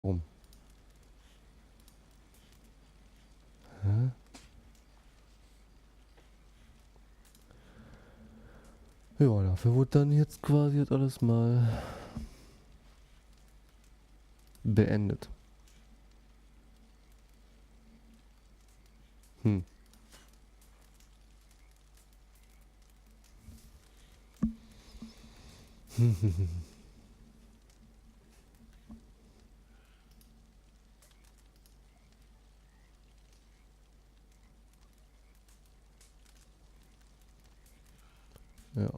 Warum? Hä? Ja, dafür wurde dann jetzt quasi jetzt alles mal beendet. Hm. Ja,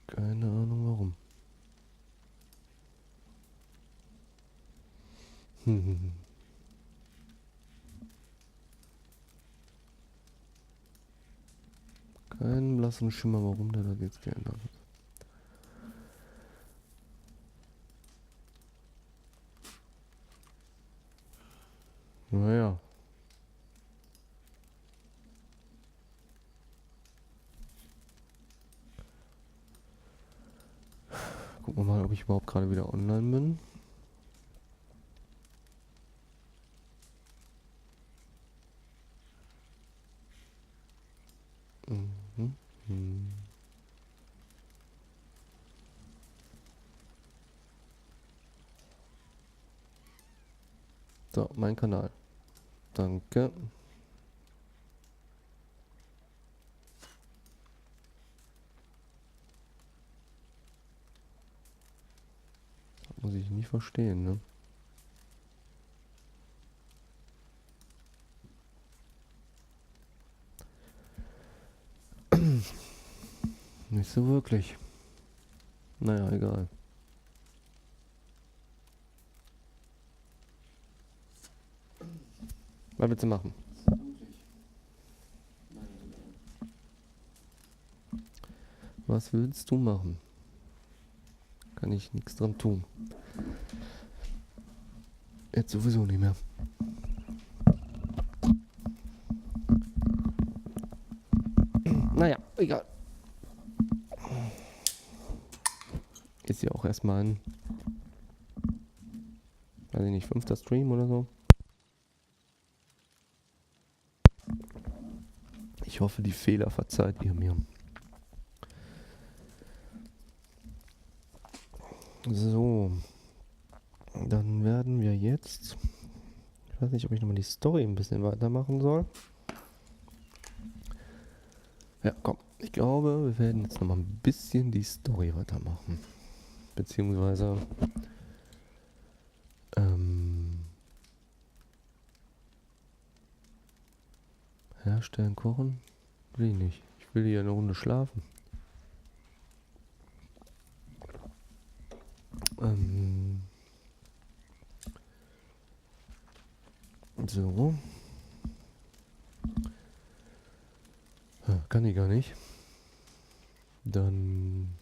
keine Ahnung warum. Keinen blassen Schimmer, warum der das jetzt geändert hat. Naja. Gucken wir mal, ob ich überhaupt gerade wieder online bin. Mhm. Mhm. So, mein Kanal. Danke. Das muss ich nie verstehen, ne? Nicht so wirklich. Naja, egal. Was willst du machen? Was willst du machen? Kann ich nichts dran tun. Jetzt sowieso nicht mehr. Naja, egal. Ist ja auch erstmal ein, weiß ich nicht, 5. Stream oder so. Ich hoffe, die Fehler verzeiht ihr mir. So. Dann werden wir jetzt... Ich weiß nicht, ob ich nochmal die Story ein bisschen weitermachen soll. Ja, komm. Ich glaube, wir werden jetzt nochmal ein bisschen die Story weitermachen. Beziehungsweise... herstellen, kochen? Will ich nicht. Ich will hier eine Runde schlafen. So. Kann ich gar nicht. Dann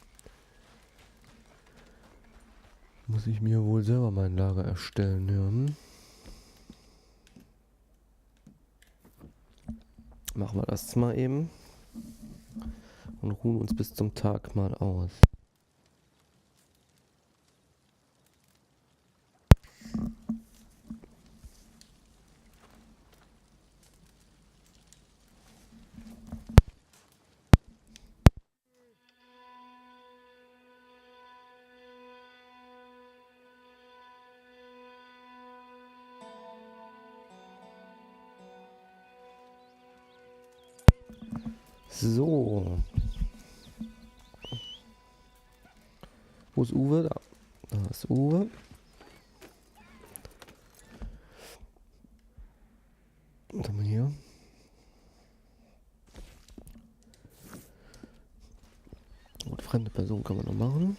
muss ich mir wohl selber mein Lager erstellen, ja. Machen wir das mal eben und ruhen uns bis zum Tag mal aus. So. Wo ist Uwe? Da ist Uwe. Was haben wir hier? Gut, fremde Person kann man noch machen.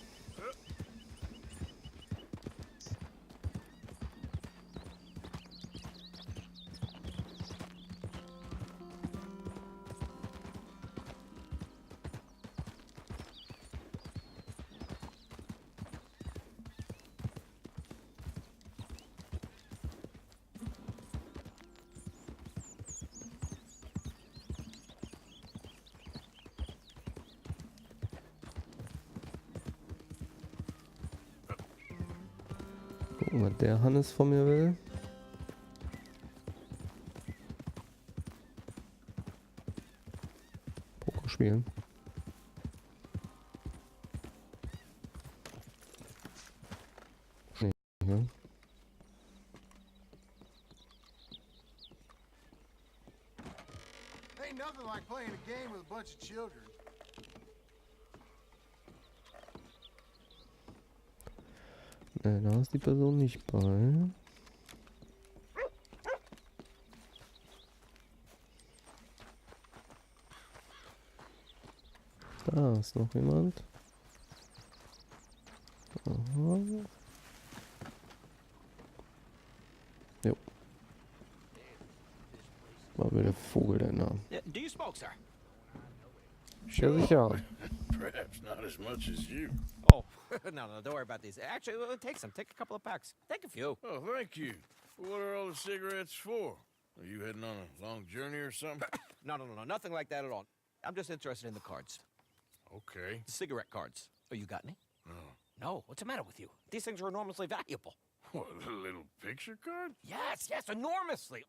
Gucken, was der Hannes von mir will. Poker spielen. Nee, ja. Ain't nothing like playing a game with a bunch of children. Ne, da ist die Person nicht bei. Da ist noch jemand. Aha. Jo. War mir der Vogel denn da? Do you smoke, sir? Ja, sicher. Perhaps not as much as you. Oh, no, don't worry about these. Actually, take some. Take a couple of packs. Take a few. Oh, thank you. What are all the cigarettes for? Are you heading on a long journey or something? No, nothing like that at all. I'm just interested in the cards. Okay. The cigarette cards. Oh, you got any? No. No, what's the matter with you? These things are enormously valuable. What, a little picture card? Yes, enormously.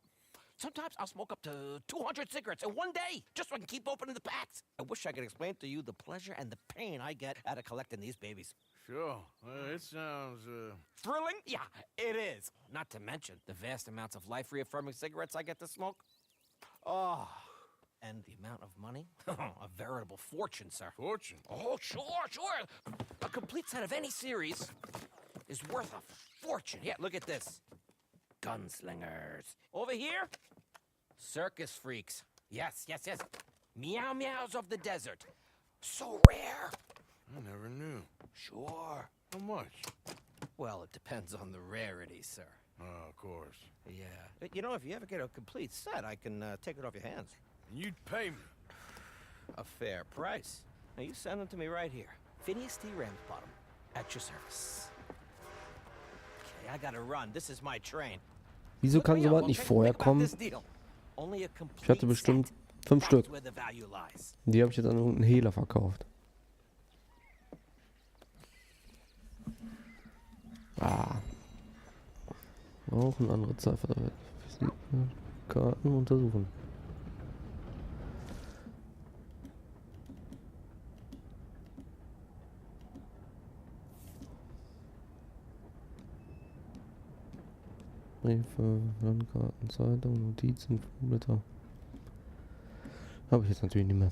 Sometimes I'll smoke up to 200 cigarettes in one day, just so I can keep opening the packs. I wish I could explain to you the pleasure and the pain I get out of collecting these babies. Sure. It sounds, Thrilling? Yeah, it is. Not to mention the vast amounts of life-reaffirming cigarettes I get to smoke. Oh, and the amount of money? A veritable fortune, sir. fortune. Oh, sure. A complete set of any series is worth a fortune. Yeah, look at this. Gunslingers. Over here, circus freaks. Yes. Meow meows of the desert. So rare. I never knew. Sure. How much? Well, it depends on the rarity, sir. Oh, of course. Yeah. You know, if you ever get a complete set, I can take it off your hands. And you'd pay me. A fair price. Now, you send them to me right here. Phineas T. Ramsbottom, at your service. Okay, I gotta run. This is my train. Wieso kann sowas nicht vorher kommen? Ich hatte bestimmt 5 Stück. Die habe ich jetzt an irgendeinen Hehler verkauft. Ah. Auch eine andere Ziffer. Karten untersuchen. Briefe, Landkarten, Zeitung, Notizen, Blätter. Habe ich jetzt natürlich nicht mehr.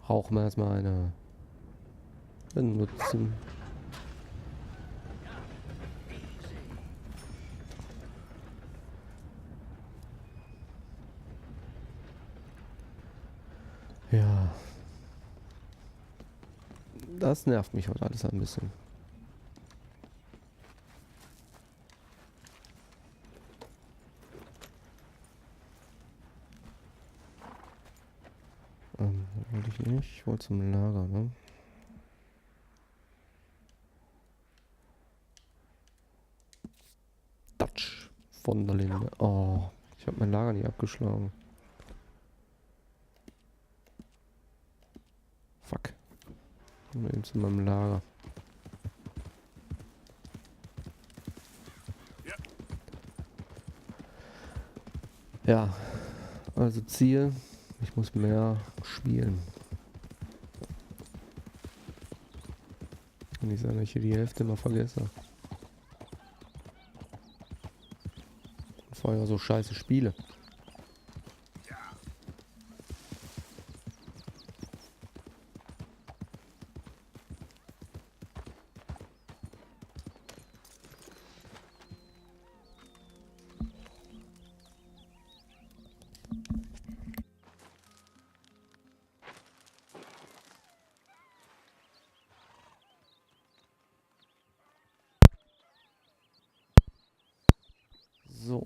Rauchen wir erstmal eine. Benutzen. Ja. Das nervt mich heute alles ein bisschen. Wollte ich nicht. Ich wollte zum Lager, ne? Dutch von der Linde. Oh, ich habe mein Lager nicht abgeschlagen. Fuck. Eben zu meinem Lager. Ja, also Ziel. Ich muss mehr spielen. Kann nicht sein, dass ich hier die Hälfte immer vergesse. Vorher so scheiße Spiele. So.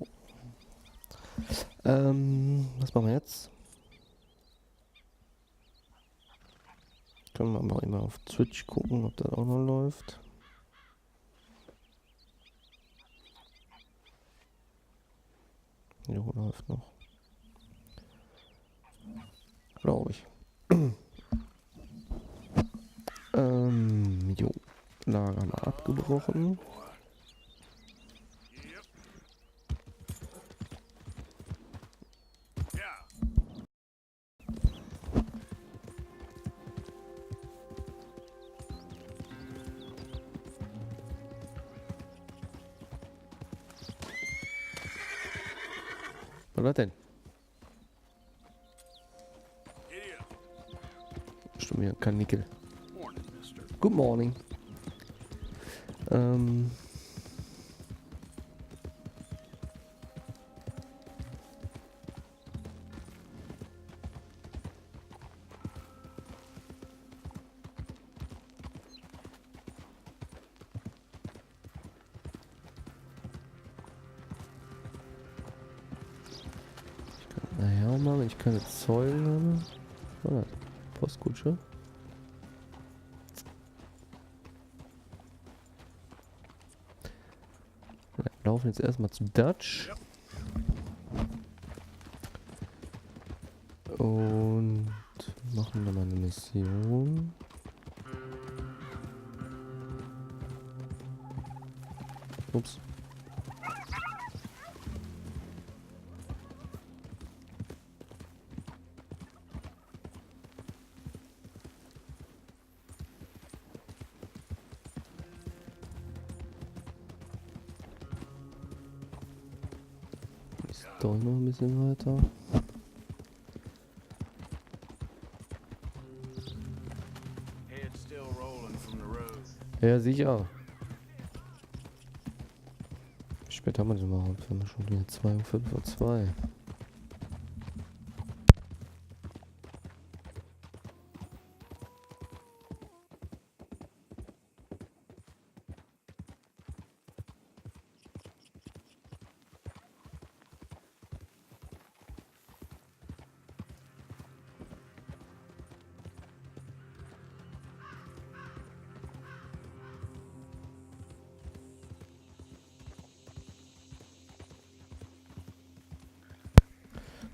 Was machen wir jetzt? Können wir mal immer auf Twitch gucken, ob das auch noch läuft. Jo, läuft noch. Glaube ich. Jo. Lager haben wir abgebrochen. Was war denn? Stimmt, ja, kein Nickel. Good morning. Naja, Mann, wenn ich keine Zeugen habe. Was war das? Postkutsche? Ja, wir laufen jetzt erstmal zu Dutch. Und machen dann mal eine Mission. Ups. Ist doch noch ein bisschen weiter. Head still rolling from the road. Ja, sicher. Wie spät haben wir denn überhaupt? Wir haben schon wieder 2 und 5 und 2.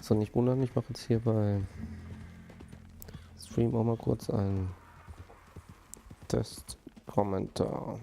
So, nicht wundern, ich mache jetzt hier bei Stream auch mal kurz einen Testkommentar.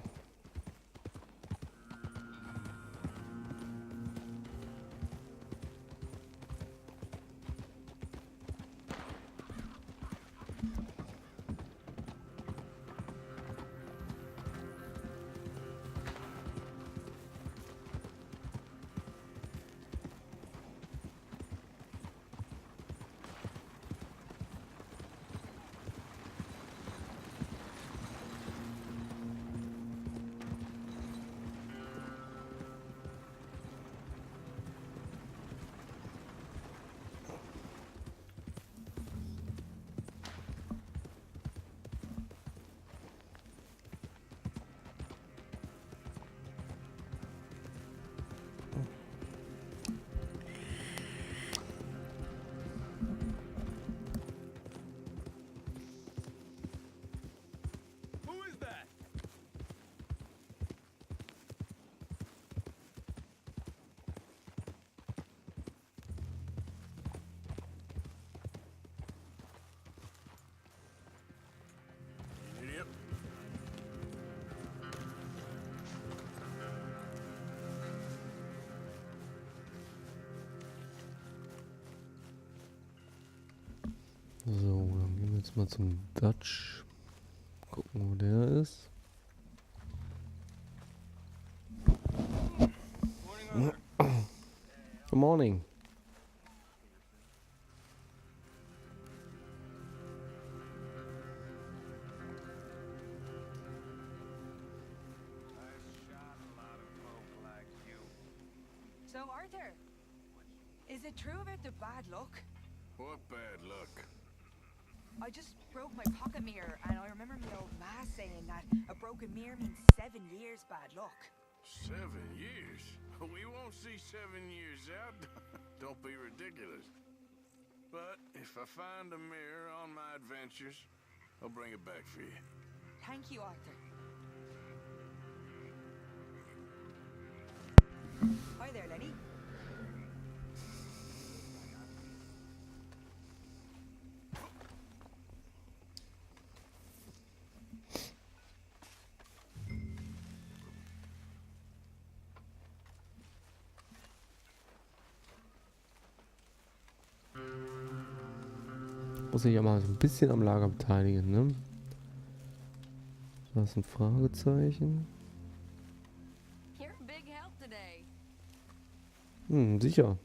So, dann gehen wir jetzt mal zum Dutch. Gucken, wo der ist. Good morning. So, Arthur, is it true about the bad luck? What bad luck? I just broke my pocket mirror, and I remember my old ma saying that a broken mirror means 7 years bad luck. 7 years? We won't see 7 years out. Don't be ridiculous. But if I find a mirror on my adventures, I'll bring it back for you. Thank you, Arthur. Hi there, Lenny. muss sich ja mal so ein bisschen am Lager beteiligen, ne? Da ist ein Fragezeichen. You're a big help today. Sicher.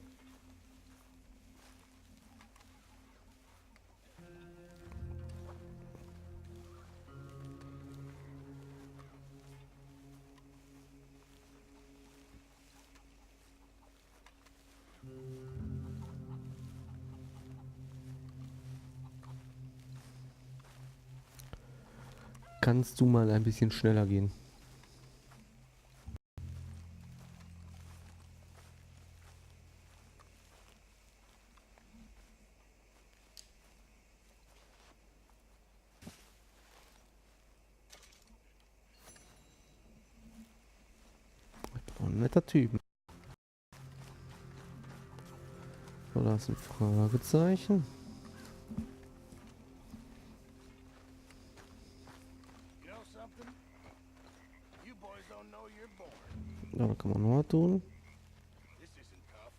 Kannst du mal ein bisschen schneller gehen? Ein netter Typ. So, da ist ein Fragezeichen. You know something? You boys don't know you're born. Ja, da kann man noch was tun. This isn't tough.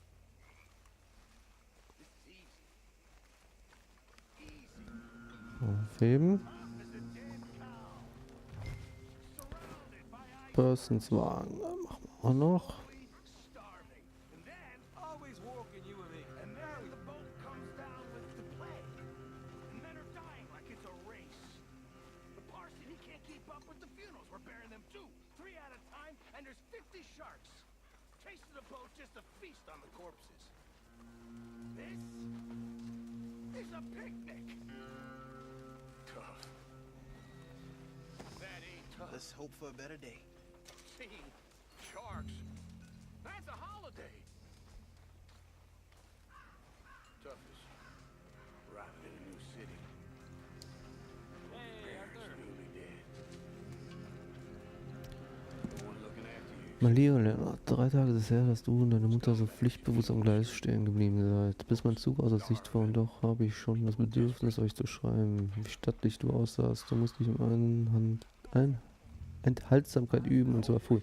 This is easy. Easy. Aufheben. Tough as a dead cow. Surrounded by Personswagen. Da machen wir auch noch. starving. And then always walking you and me. And now the boat comes down with the plague. And men are dying like it's a race. The parson, he can't keep up with the funerals. We're burying them 2, 3 at a time, and there's 50 sharks. Chasing the boat just to feast on the corpses. This is a picnic. Tough. That ain't tough. Let's hope for a better day. Seeing sharks. That's a holiday. Tough is arriving in a new city. Hey, Arthur. Newly dead. No one looking after you. Mein lieber Lennart, 3 Tage ist es her, dass du und deine Mutter so pflichtbewusst am Gleis stehen geblieben seid. Bis mein Zug außer Sicht war, und doch habe ich schon das Bedürfnis, euch zu schreiben, wie stattlich du aussahst. Du musst dich in Enthaltsamkeit üben, und zwar früh.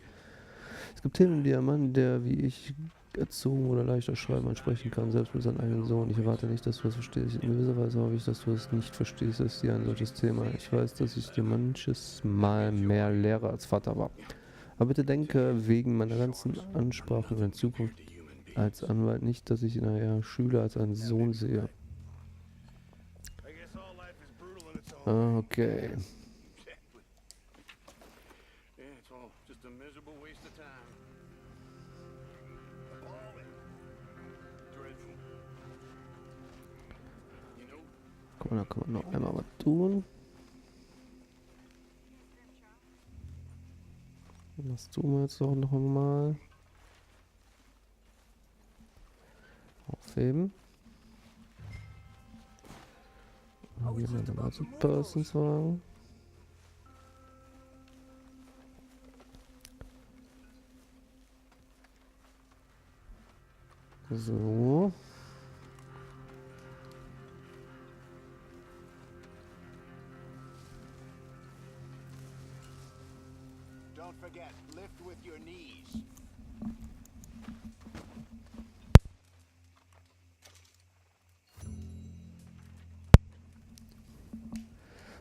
Es gibt Themen, die ein Mann, der wie ich erzogen oder leichter schreiben ansprechen kann, selbst mit seinem eigenen Sohn. Ich erwarte nicht, dass du das verstehst. In gewisser Weise hoffe ich, dass du es nicht verstehst. Es ist hier ein solches Thema. Ich weiß, dass ich dir manches Mal mehr Lehrer als Vater war. Aber bitte denke wegen meiner ganzen Ansprachen in Zukunft als Anwalt nicht, dass ich nachher Schüler als einen Sohn sehe. I guess all life is brutal in its own way. Okay. Exactly. Yeah, it's all just a miserable waste of time. Appalling. Dreadful. You know, Guck mal, da kann man noch einmal was tun. Das tun wir jetzt auch noch einmal. Aufheben. Dann gehen wir nochmal zum Personswagen. So. Don't forget, lift with your knees.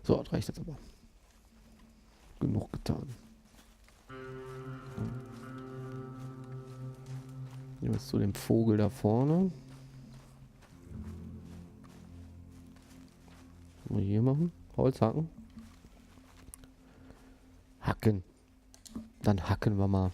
So, das reicht jetzt aber. Genug getan. Gehen wir jetzt zu dem Vogel da vorne. Was wir hier machen? Holz hacken. Hacken. Dann hacken wir mal.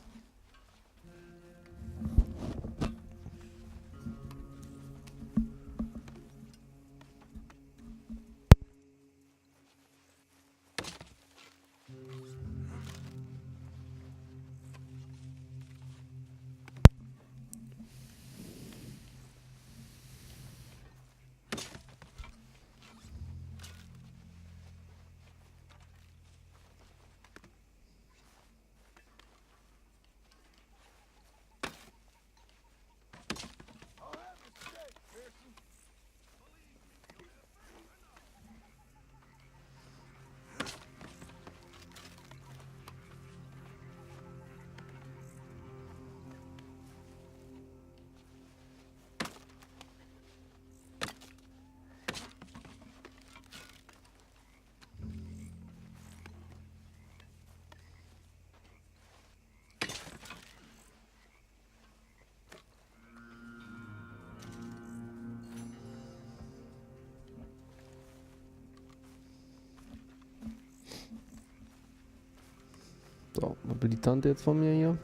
So, was will die Tante jetzt von mir hier?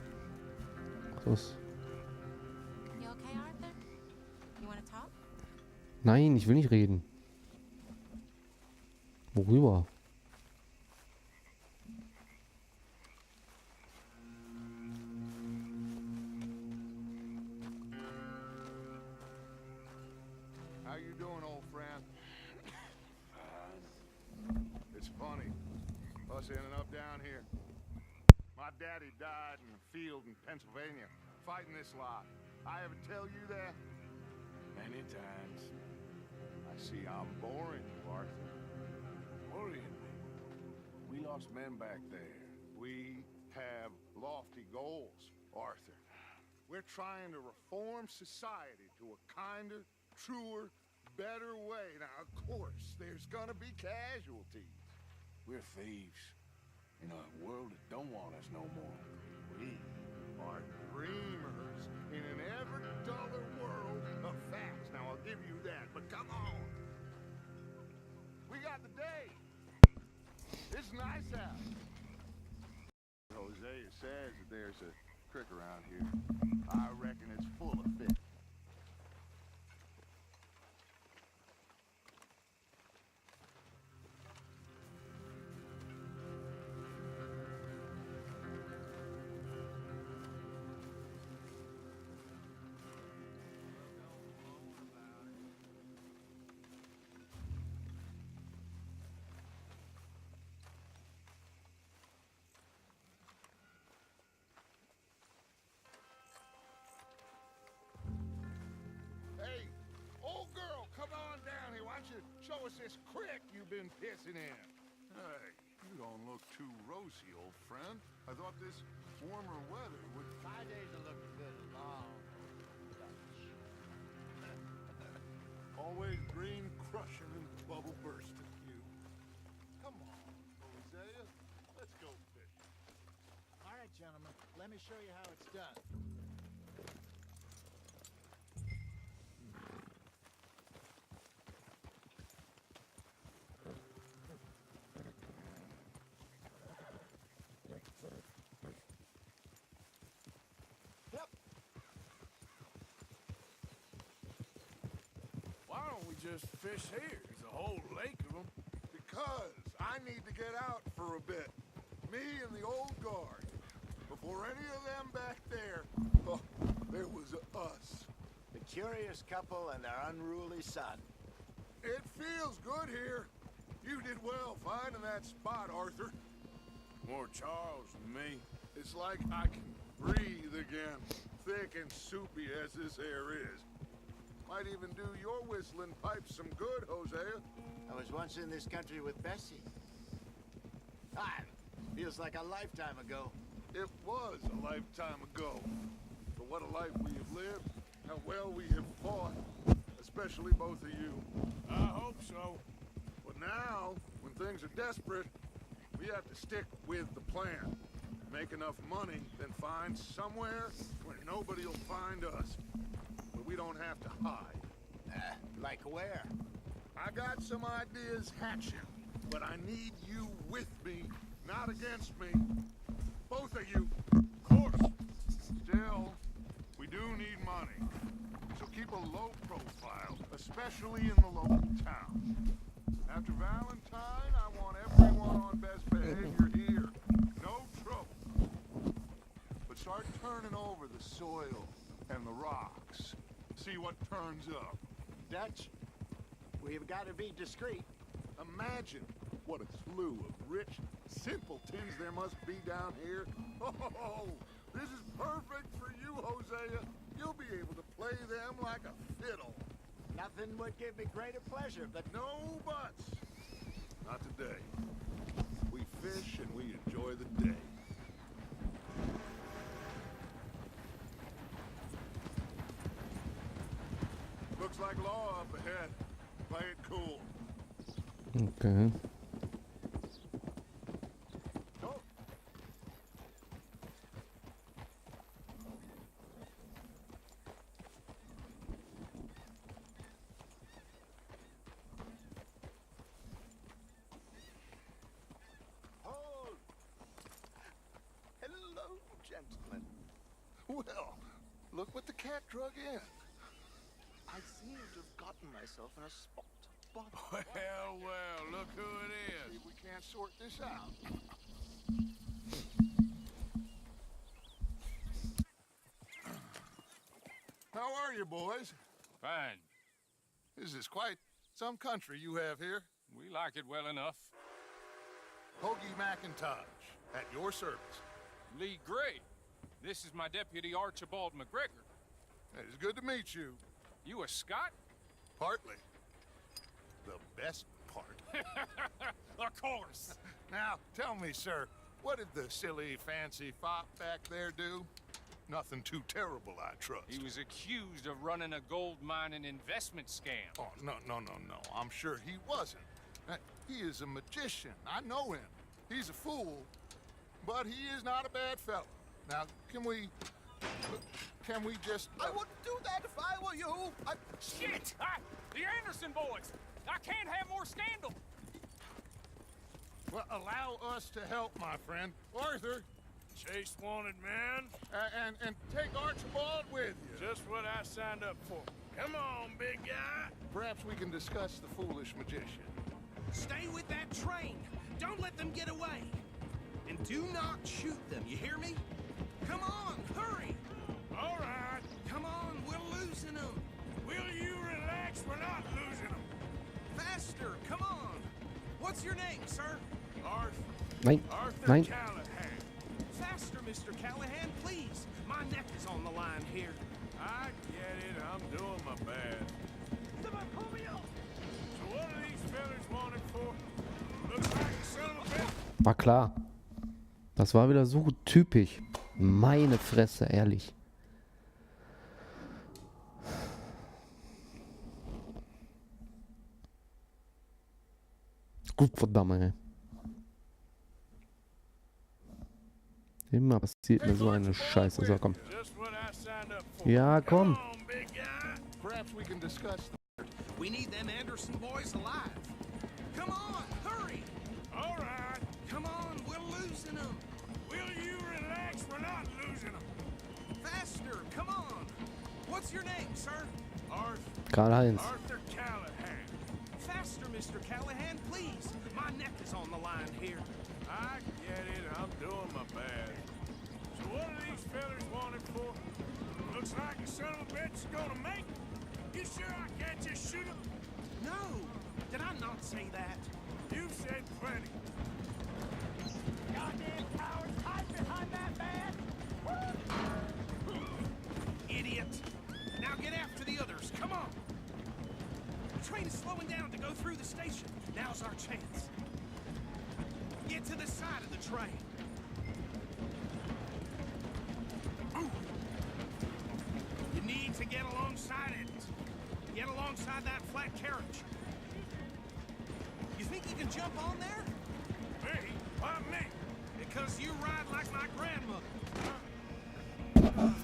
Ach, das. You okay, Arthur? You want to talk? Nein, ich will nicht reden. Worüber? How you doing, old friend? It's funny, us ending up down here. My daddy died in a field in Pennsylvania, fighting this lot. I ever tell you that? Many times. I see I'm boring you, Arthur. Worrying me. We lost men back there. We have lofty goals, Arthur. We're trying to reform society to a kinder, truer, better way. Now, of course, there's gonna be casualties. We're thieves. In a world that don't want us no more. We are dreamers in an ever duller world of facts. Now, I'll give you that, but come on. We got the day. It's nice out. Hosea says that there's a creek around here. I reckon it's full of fish. Hey, old girl, come on down here. Why don't you show us this creek you've been pissing in? Hey, you don't look too rosy, old friend. I thought this warmer weather would... 5 days of looking good long. Always green crushing and bubble bursting, you. Come on, Hosea. Let's go fishing. All right, gentlemen, let me show you how it's done. Why don't we just fish here? There's a whole lake of them. Because I need to get out for a bit. Me and the old guard. Before any of them back there, oh, there was us. The curious couple and their unruly son. It feels good here. You did well finding that spot, Arthur. More Charles than me. It's like I can breathe again, thick and soupy as this air is. Might even do your whistling pipes some good, Hosea. I was once in this country with Bessie. Ah, feels like a lifetime ago. It was a lifetime ago. But what a life we have lived, how well we have fought, especially both of you. I hope so. But now, when things are desperate, we have to stick with the plan. Make enough money, then find somewhere where nobody will find us. But we don't have to hide. Like where? I got some ideas hatching, but I need you with me, not against me. Both of you. Of course. Still, we do need money. So keep a low profile, especially in the local town. After Valentine, I want everyone on best behavior here. No trouble. But start turning over the soil and the rocks. See what turns up. Dutch, we've got to be discreet. Imagine what a slew of rich simpletons there must be down here. Oh, this is perfect for you, Hosea. You'll be able to play them like a fiddle. Nothing would give me greater pleasure, but No buts. Not today. We fish and we enjoy the day. Looks like law up ahead. Play it cool. Okay. Go. hold! gentlemen. Well, look what the cat drug in. I seem to have gotten myself in a spot. But Well, look who it See is. if we can't sort this out. How are you, boys? Fine. This is quite some country you have here. We like it well enough. Hoagie McIntosh, at your service. Lee Gray. This is my deputy Archibald McGregor. It's good to meet you. You a Scot? Partly. The best part. Of course. Now, tell me, sir, what did the silly, fancy fop back there do? Nothing too terrible, I trust. He was accused of running a gold mining investment scam. Oh, no. I'm sure he wasn't. He is a magician. I know him. He's a fool, but he is not a bad fellow. Now, can we just... I wouldn't do that if I were you. Shit! The Anderson boys! I can't have more scandal! Well, allow us to help, my friend. Arthur, Chase wanted man. and take Archibald with you. Just what I signed up for. Come on, big guy. Perhaps we can discuss the foolish magician. Stay with that train. Don't let them get away. And do not shoot them, you hear me? Come on, hurry. All right. Come on, we're losing them. Will you relax? We're not losing them. Faster, come on. What's your name, sir? Nein, Arthur nein. Callahan. Faster, Mr. Callahan, please. My neck is on the line here. I get it. I'm doing my best. So what are these fellas wanted for? Looks like a son of a bitch. War klar. Das war wieder so typisch. Meine Fresse, ehrlich. Gut, verdammt, ey. Immer passiert mir so eine Scheiße. So, komm. Just what I signed up for. Ja, komm. Come on, big guy. Perhaps we can discuss... We need them Anderson boys alive. Come on, hurry. All right. Come on, we're losing them. Will you relax? We're not losing them. Faster, come on. What's your name, sir? Karl-Heinz. Arthur Callahan. Faster, Mr. Callahan, please. My neck is on the line here. I get it. I'm doing my best. So what are these fellas wanted for? Looks like a son of a bitch is gonna make. You sure I can't just shoot him? No, did I not say that? You said plenty. Goddamn cowards, hide behind that man! Idiot! Now get after the others, come on! The train is slowing down to go through the station. Now's our chance. Get to the side of the train. You need to get alongside it. Get alongside that flat carriage. You think you can jump on there? Me? Why me? Because you ride like my grandmother. God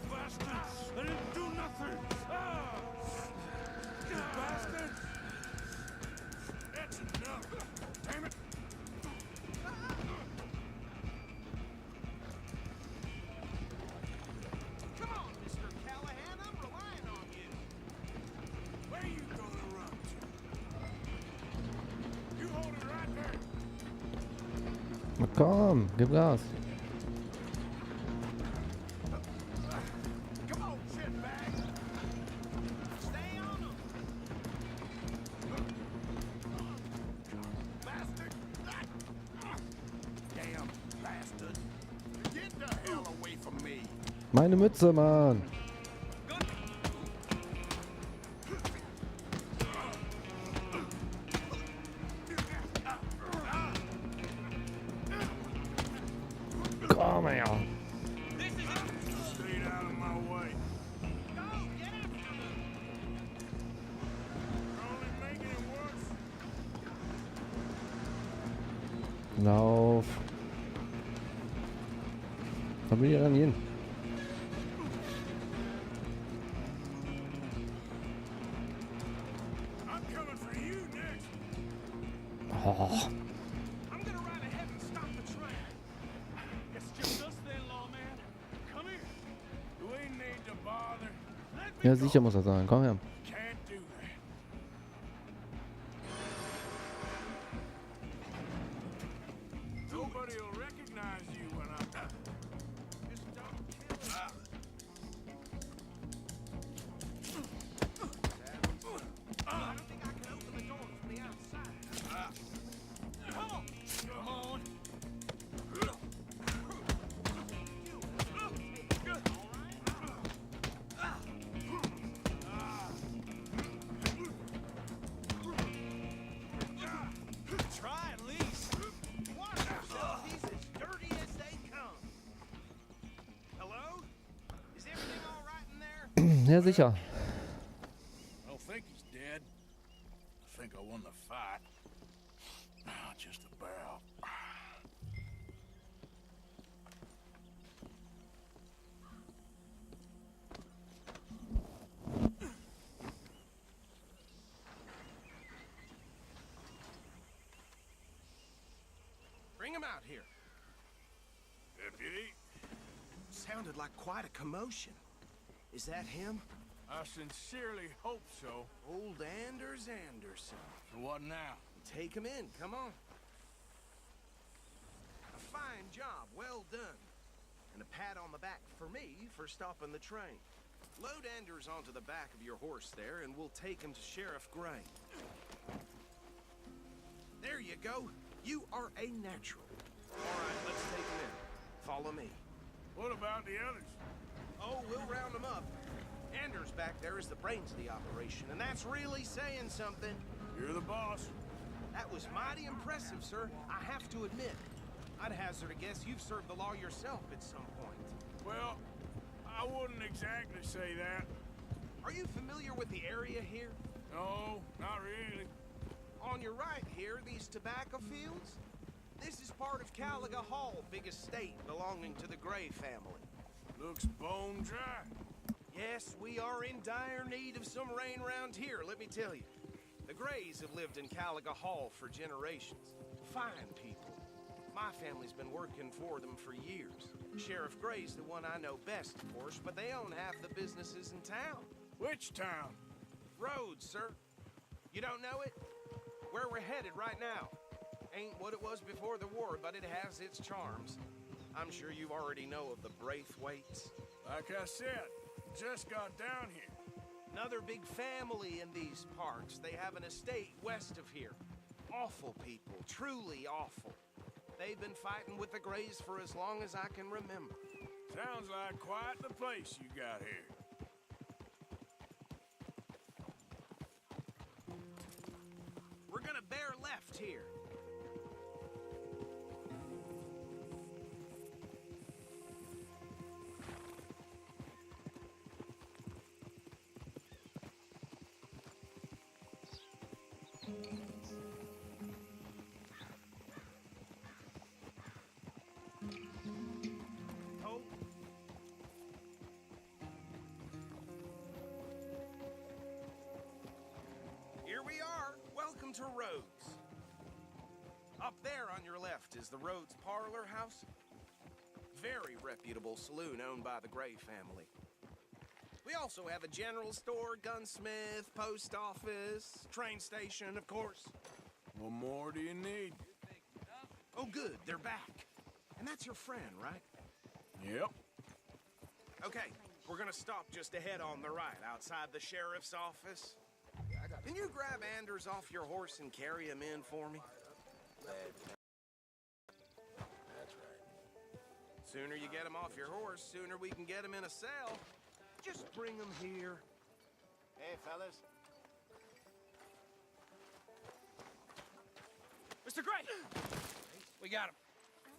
bastard! I didn't do nothing! Ah! You bastard! That's enough! Damn it! Come on, Mr. Callahan, I'm relying on you. Where you gonna run to? You hold it right there! Na komm, gib Gas. Come on, shitbag. Stay on them. Bastard! Damn bastard. get the hell away from me. Meine Mütze, Mann. Komm her. This is it. Stay out of my way. Go, get after them. You're only making it worse. Lauf. Da will ich ran hin. I'm coming for you next. Oh. I'm gonna ride ahead and stop the train. It's just us then, Long. Ja, sicher muss er sein. Komm her. Can't do that. Nobody will recognize you when I'm done. Just don't kill him. I don't think I can open the door from the outside. Come on! Come on! Try at least. Watch yourself. He's as dirty as they come. Hello? Is everything all right in there? Ja, sicher. I don't think he's dead. I think I won the fight. Just about. Bring him out here. Deputy, Sounded like quite a commotion. Is that him? I sincerely hope so. Old Anders Anderson. So what now? Take him in, come on. A fine job, well done. And a pat on the back for me for stopping the train. Load Anders onto the back of your horse there, and we'll take him to Sheriff Gray. There you go. You are a natural. All right, let's take him in. Follow me. What about the others? Oh, we'll round them up. Anders back there is the brains of the operation, and that's really saying something. You're the boss. That was mighty impressive, sir. I have to admit. I'd hazard a guess you've served the law yourself at some point. Well, I wouldn't exactly say that. Are you familiar with the area here? No, not really. On your right here, these tobacco fields? This is part of Caliga Hall, big estate belonging to the Gray family. Looks bone dry. Yes, we are in dire need of some rain around here, let me tell you. The Grays have lived in Caliga Hall for generations. Fine people. My family's been working for them for years. Sheriff Gray's the one I know best, of course, but they own half the businesses in town. Which town? Rhodes, sir. You don't know it? Where we're headed right now. Ain't what it was before the war, but it has its charms. I'm sure you already know of the Braithwaites. Like I said, just got down here. Another big family in these parts. They have an estate west of here. Awful people, truly awful. They've been fighting with the Grays for as long as I can remember. Sounds like quite the place you got here. We're gonna bear left here. Oh. Here we are. Welcome to Rhodes. Up there on your left is the Rhodes Parlor House. Very reputable saloon owned by the Gray family. We also have a general store, gunsmith, post office, train station, of course. What more do you need? Oh, good, they're back. And that's your friend, right? Yep. Okay, we're gonna stop just ahead on the right, outside the sheriff's office. Can you grab Anders off your horse and carry him in for me? That's right. Sooner you get him off your horse, sooner we can get him in a cell. Just bring him here. Hey, fellas. Mr. Gray! We got him.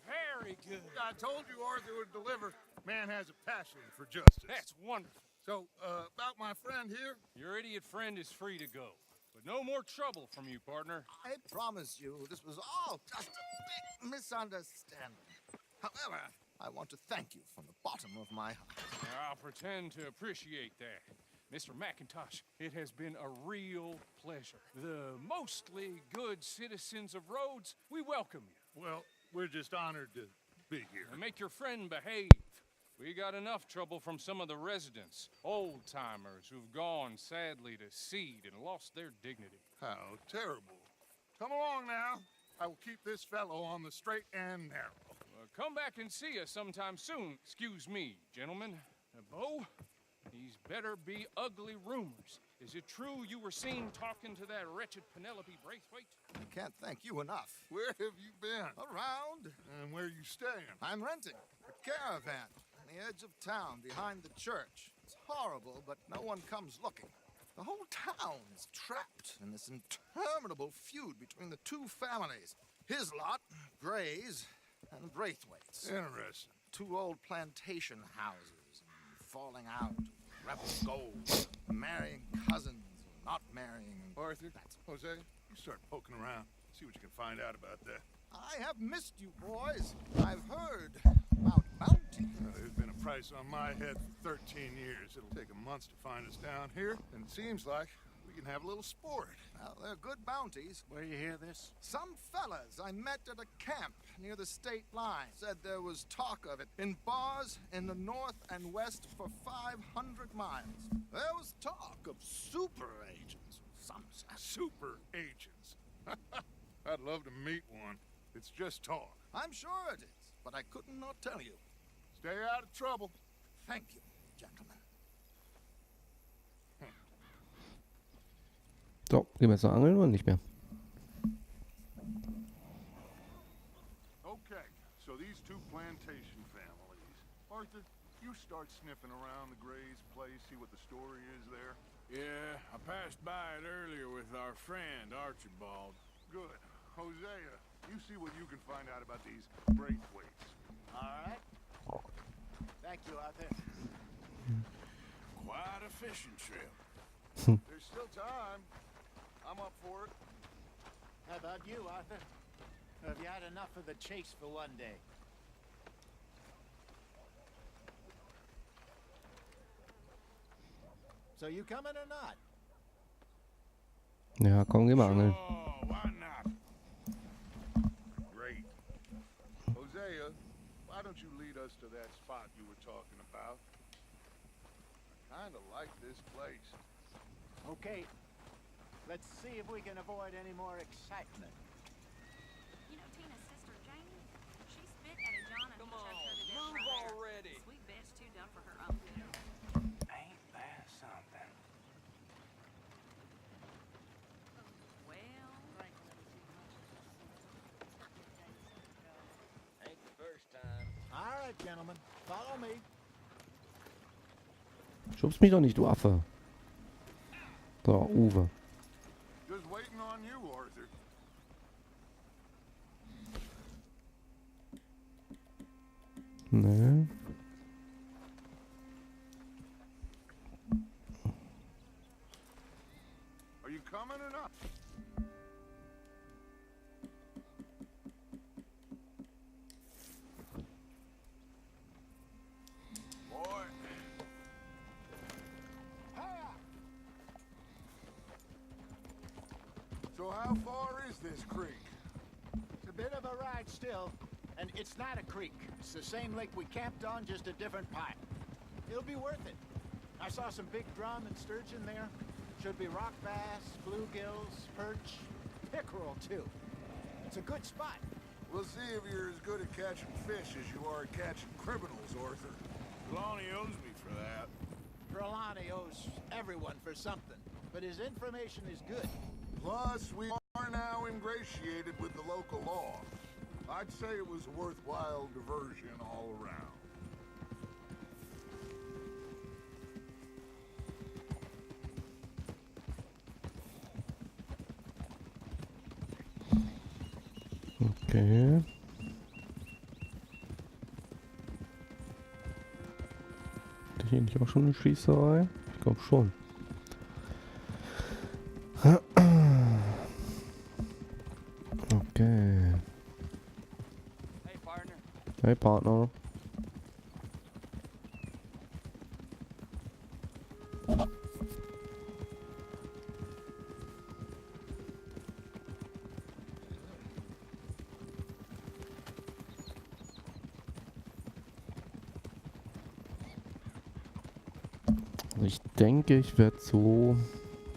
Very good. I told you Arthur would deliver. Man has a passion for justice. That's wonderful. So, about my friend here? Your idiot friend is free to go. But no more trouble from you, partner. I promise you, this was all just a big misunderstanding. However, I want to thank you from the bottom of my heart. I'll pretend to appreciate that. Mr. McIntosh, it has been a real pleasure. The mostly good citizens of Rhodes, we welcome you. Well, we're just honored to be here. And make your friend behave. We got enough trouble from some of the residents, old-timers who've gone sadly to seed and lost their dignity. How terrible. Come along now. I will keep this fellow on the straight and narrow. Come back and see us sometime soon. Excuse me, gentlemen. Bo, these better be ugly rumors. Is it true you were seen talking to that wretched Penelope Braithwaite? I can't thank you enough. Where have you been? Around. And where you staying? I'm renting a caravan on the edge of town behind the church. It's horrible, but no one comes looking. The whole town is trapped in this interminable feud between the two families. His lot, Gray's, and Braithwaite's. Interesting. Two old plantation houses, falling out, rebel gold, marrying cousins, not marrying. Arthur, Jose, you start poking around. See what you can find out about that. I have missed you, boys. I've heard about bounty. There's been a price on my head for 13 years. It'll take a month to find us down here, and it seems like we can have a little sport. Well, they're good bounties. Where you hear this? Some fellas I met at a camp near the state line said there was talk of it in bars in the north and west for 500 miles. There was talk of super agents. Some said. Super agents. I'd love to meet one. It's just talk. I'm sure it is, but I couldn't not tell you. Stay out of trouble. Thank you, gentlemen. So, gehen wir jetzt noch angeln oder nicht mehr? Okay, so these two plantation families. Arthur, you start sniffing around the Gray's place, see what the story is there. Yeah, I passed by it earlier with our friend, Archibald. Good. Hosea, you see what you can find out about these Braithwaites. All right. Thank you, Arthur. Quite a fishing trip. There's still time. I'm up for it. How about you, Arthur? Have you had enough of the chase for one day? So you coming or not? Ja, komm, geh mal angeln. Oh, why not? Great. Hosea, why don't you lead us to that spot you were talking about? I kinda like this place. Okay. Let's see if we can avoid any more excitement. You know Tina's sister, Jamie? She spit at a John and Come choked her to on, death move right there. already. Sweet bitch too dumb for her own good. Ain't that something? Well, Ain't the first time. All right, gentlemen. Follow me. Schubst mich doch nicht, du Affe. So, Uwe. Just waiting on you, Arthur. Nee. Are you coming or not? Boy, So how far is this creek? It's a bit of a ride still, and it's not a creek. It's the same lake we camped on, just a different part. It'll be worth it. I saw some big drum and sturgeon there. Should be rock bass, bluegills, perch, pickerel too. It's a good spot. We'll see if you're as good at catching fish as you are at catching criminals, Arthur. Lonnie owes me for that. Trelawney owes everyone for something, but his information is good. Plus, we are now ingratiated with the local law. I'd say it was a worthwhile diversion all around. Okay. Hatte hier nicht auch schon eine Schießerei? Ich glaube schon. Okay. Hey, partner. Hey, Partner. Ich denke, ich werde so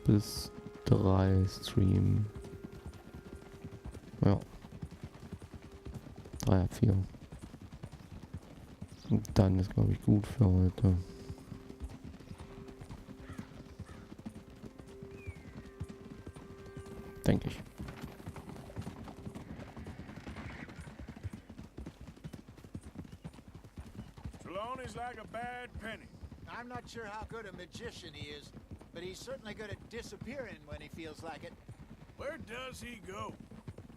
bis 3 streamen. Ja. 3, 4. Und dann ist, glaube ich, gut für heute. Denke ich. Trelawney's like a bad penny. I'm not sure how good a magician he is, but he's certainly good at disappearing when he feels like it. Where does he go?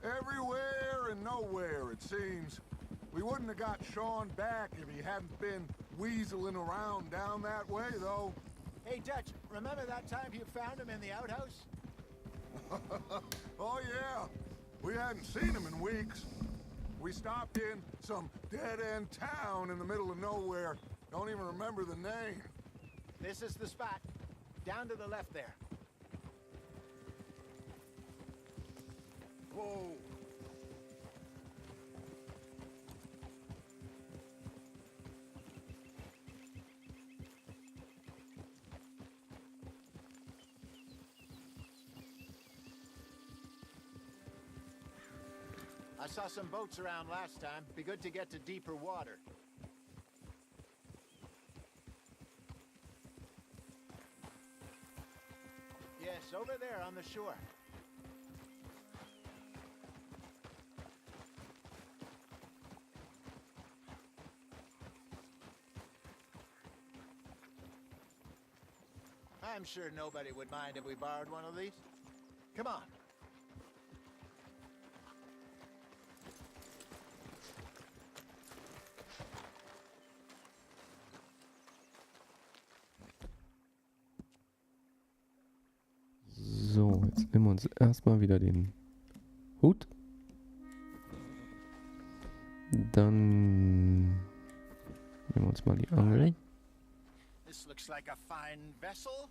Everywhere and nowhere, it seems. We wouldn't have got Sean back if he hadn't been weaseling around down that way, though. Hey, Dutch, remember that time you found him in the outhouse? Oh, yeah. We hadn't seen him in weeks. We stopped in some dead-end town in the middle of nowhere. Don't even remember the name. This is the spot. Down to the left there. Whoa. I saw some boats around last time. Be good to get to deeper water. Yes, over there on the shore. I'm sure nobody would mind if we borrowed one of these. Come on. So, jetzt nehmen wir uns erstmal wieder den Hut. Dann nehmen wir uns mal die Angel. This looks like a fine vessel.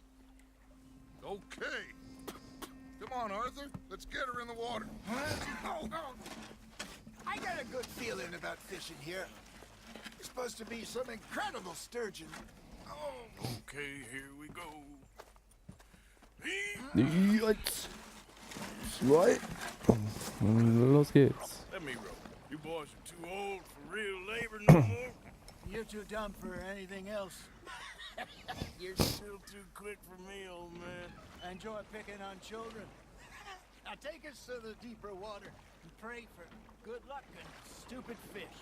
Okay. Come on, Arthur. Let's get her in the water. I got a good feeling about fishing here. It's supposed to be some incredible sturgeon. Okay, here we go. Jetzt. 2. Los geht's. Let me row. You boys are too old for real labor no more. You're too dumb for anything else. You're still too quick for me, old man. Enjoy picking on children. Now take us to the deeper water and pray for good luck and stupid fish.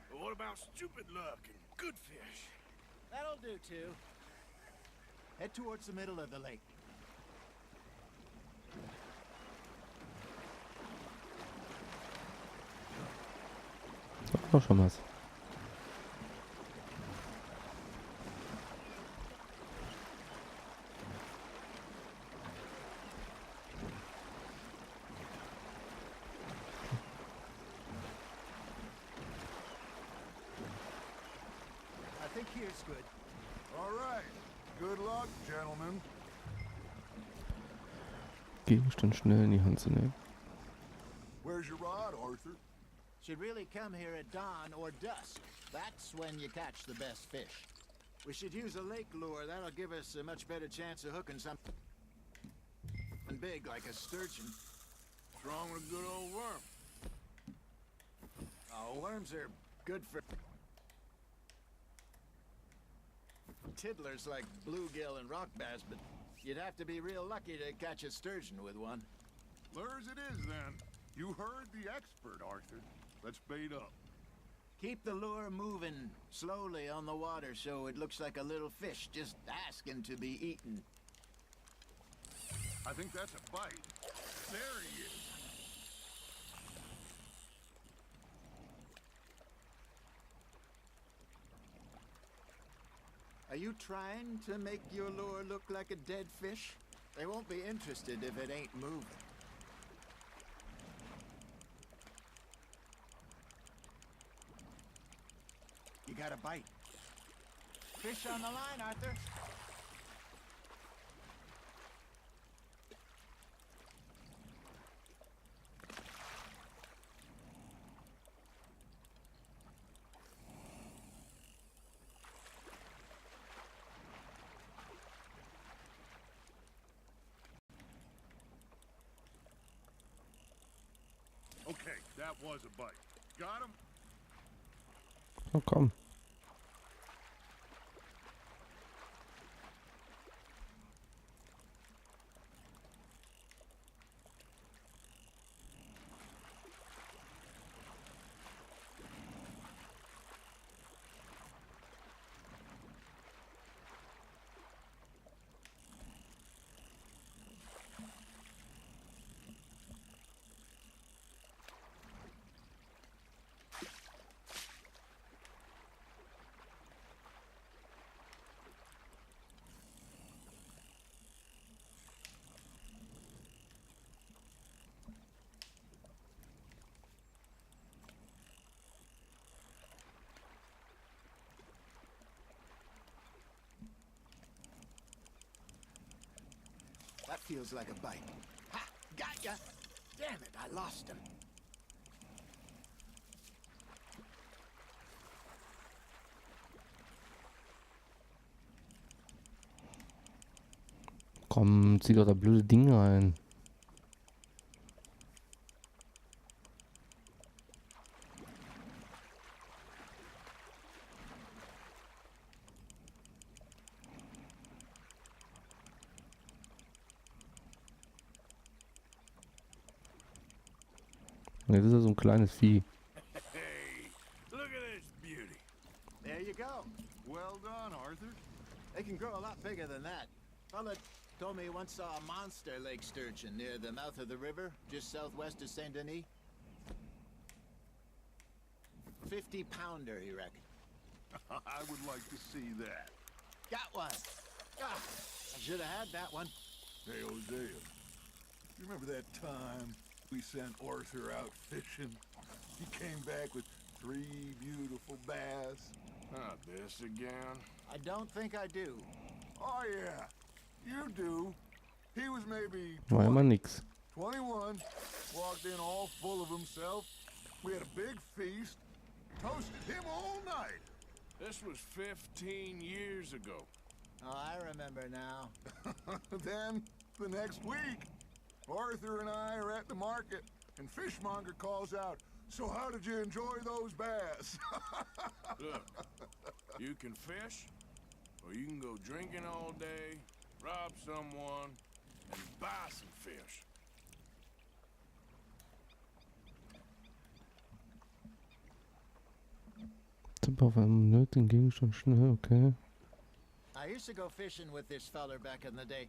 But what about stupid luck and good fish? That'll do too. Head towards the middle of the lake. Noch schon was. I think here's good. All right. Good luck, gentlemen. Gegenstand schnell in die Hand zu nehmen. Where's your rod, Arthur? Should really come here at dawn or dusk. That's when you catch the best fish. We should use a lake lure. That'll give us a much better chance of hooking something big like a sturgeon. What's wrong with a good old worm? Oh, worms are good for tiddlers like bluegill and rock bass, but you'd have to be real lucky to catch a sturgeon with one. Lures it is, then. You heard the expert, Arthur. Let's bait up. Keep the lure moving slowly on the water so it looks like a little fish just asking to be eaten. I think that's a bite. There he is. Are you trying to make your lure look like a dead fish? They won't be interested if it ain't moving. You got a bite. Fish on the line, Arthur. Okay, that was a bite. Got him? Oh, komm. That feels like a bite. Ha! Got ya! Damn it, I lost him. Komm, zieh doch das blöde Ding rein. Jetzt ist er so ein kleines Vieh. Hey, look at this beauty. There you go. Well done, Arthur. They can grow a lot bigger than that. Fella told me he once saw a monster lake sturgeon near the mouth of the river, just southwest of Saint Denis. 50-pounder, he reckoned. I would like to see that. Got one. Ah, I should have had that one. Hey, Hosea. You remember that time we sent Arthur out fishing? He came back with 3 beautiful bass. Not this again. I don't think I do. Oh, yeah. You do. He was maybe War immer nix. 21. Walked in all full of himself. We had a big feast. Toasted him all night. This was 15 years ago. Oh, I remember now. Then, the next week, Arthur and I are at the market, and Fishmonger calls out, "So how did you enjoy those bass?" Look, you can fish, or you can go drinking all day, rob someone, and buy some fish. Tipp auf einen nötigen Gegenstand schnell, okay. I used to go fishing with this feller back in the day.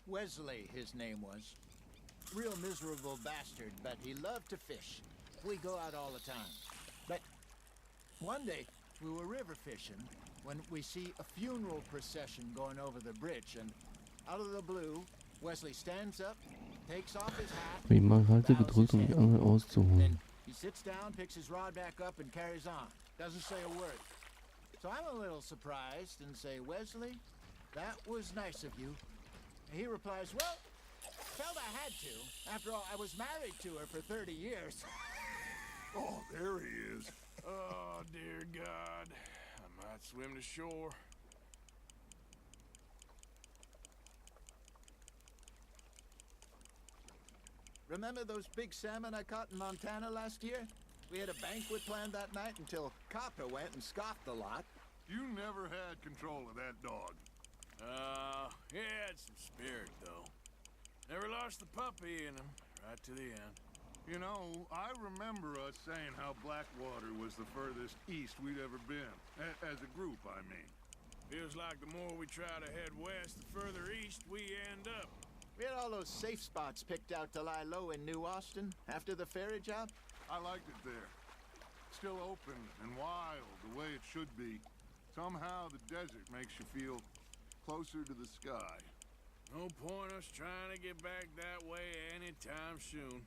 Wesley, his name was. Real miserable bastard, but he loved to fish. We go out all the time. But one day, we were river fishing when we see a funeral procession going over the bridge, and out of the blue, Wesley stands up, takes off his hat, Wie man halte bows gedrückt, um his die head. Angel auszuholen. Then he sits down, picks his rod back up, and carries on. Doesn't say a word. So I'm a little surprised and say, "Wesley, that was nice of you." And he replies, "Well, felt I had to. After all, I was married to her for 30 years. Oh, there he is. Oh, dear God. I might swim to shore. Remember those big salmon I caught in Montana last year? We had a banquet planned that night until Copper went and scoffed a lot. You never had control of that dog. He had some spirit, though. Never lost the puppy in him, right to the end. You know, I remember us saying how Blackwater was the furthest east we'd ever been. As a group, I mean. Feels like the more we try to head west, the further east we end up. We had all those safe spots picked out to lie low in New Austin after the ferry job. I liked it there. Still open and wild, the way it should be. Somehow the desert makes you feel closer to the sky. No point us trying to get back that way anytime soon.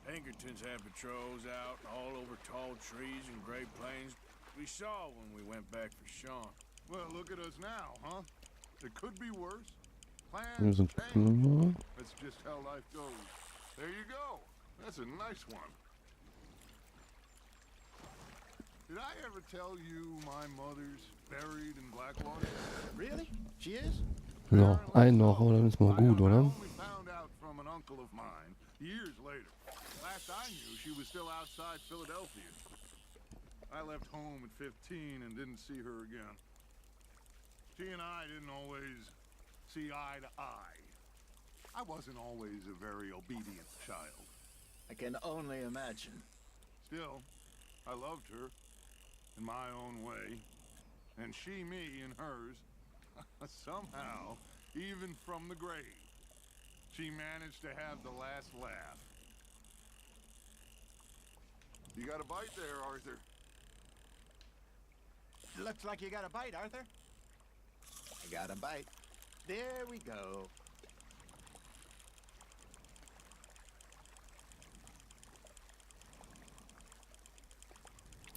Pinkertons had patrols out all over tall trees and Great Plains. We saw when we went back for Sean. Well, look at us now, huh? It could be worse. Hier Plans sind change. Blumen. That's just how life goes. There you go. That's a nice one. Did I ever tell you my mother's buried in Blackwater? Really? She is? So, ein noch, aber dann ist mal I gut, oder? only found out from an uncle of mine years later. Last I knew, she was still outside Philadelphia. I left home at 15 and didn't see her again. She and I didn't always see eye to eye. I wasn't always a very obedient child. I can only imagine. Still, I loved her in my own way, and she me in hers. Somehow, even from the grave, she managed to have the last laugh. You got a bite there, Arthur. Looks like you got a bite, Arthur. I got a bite. There we go.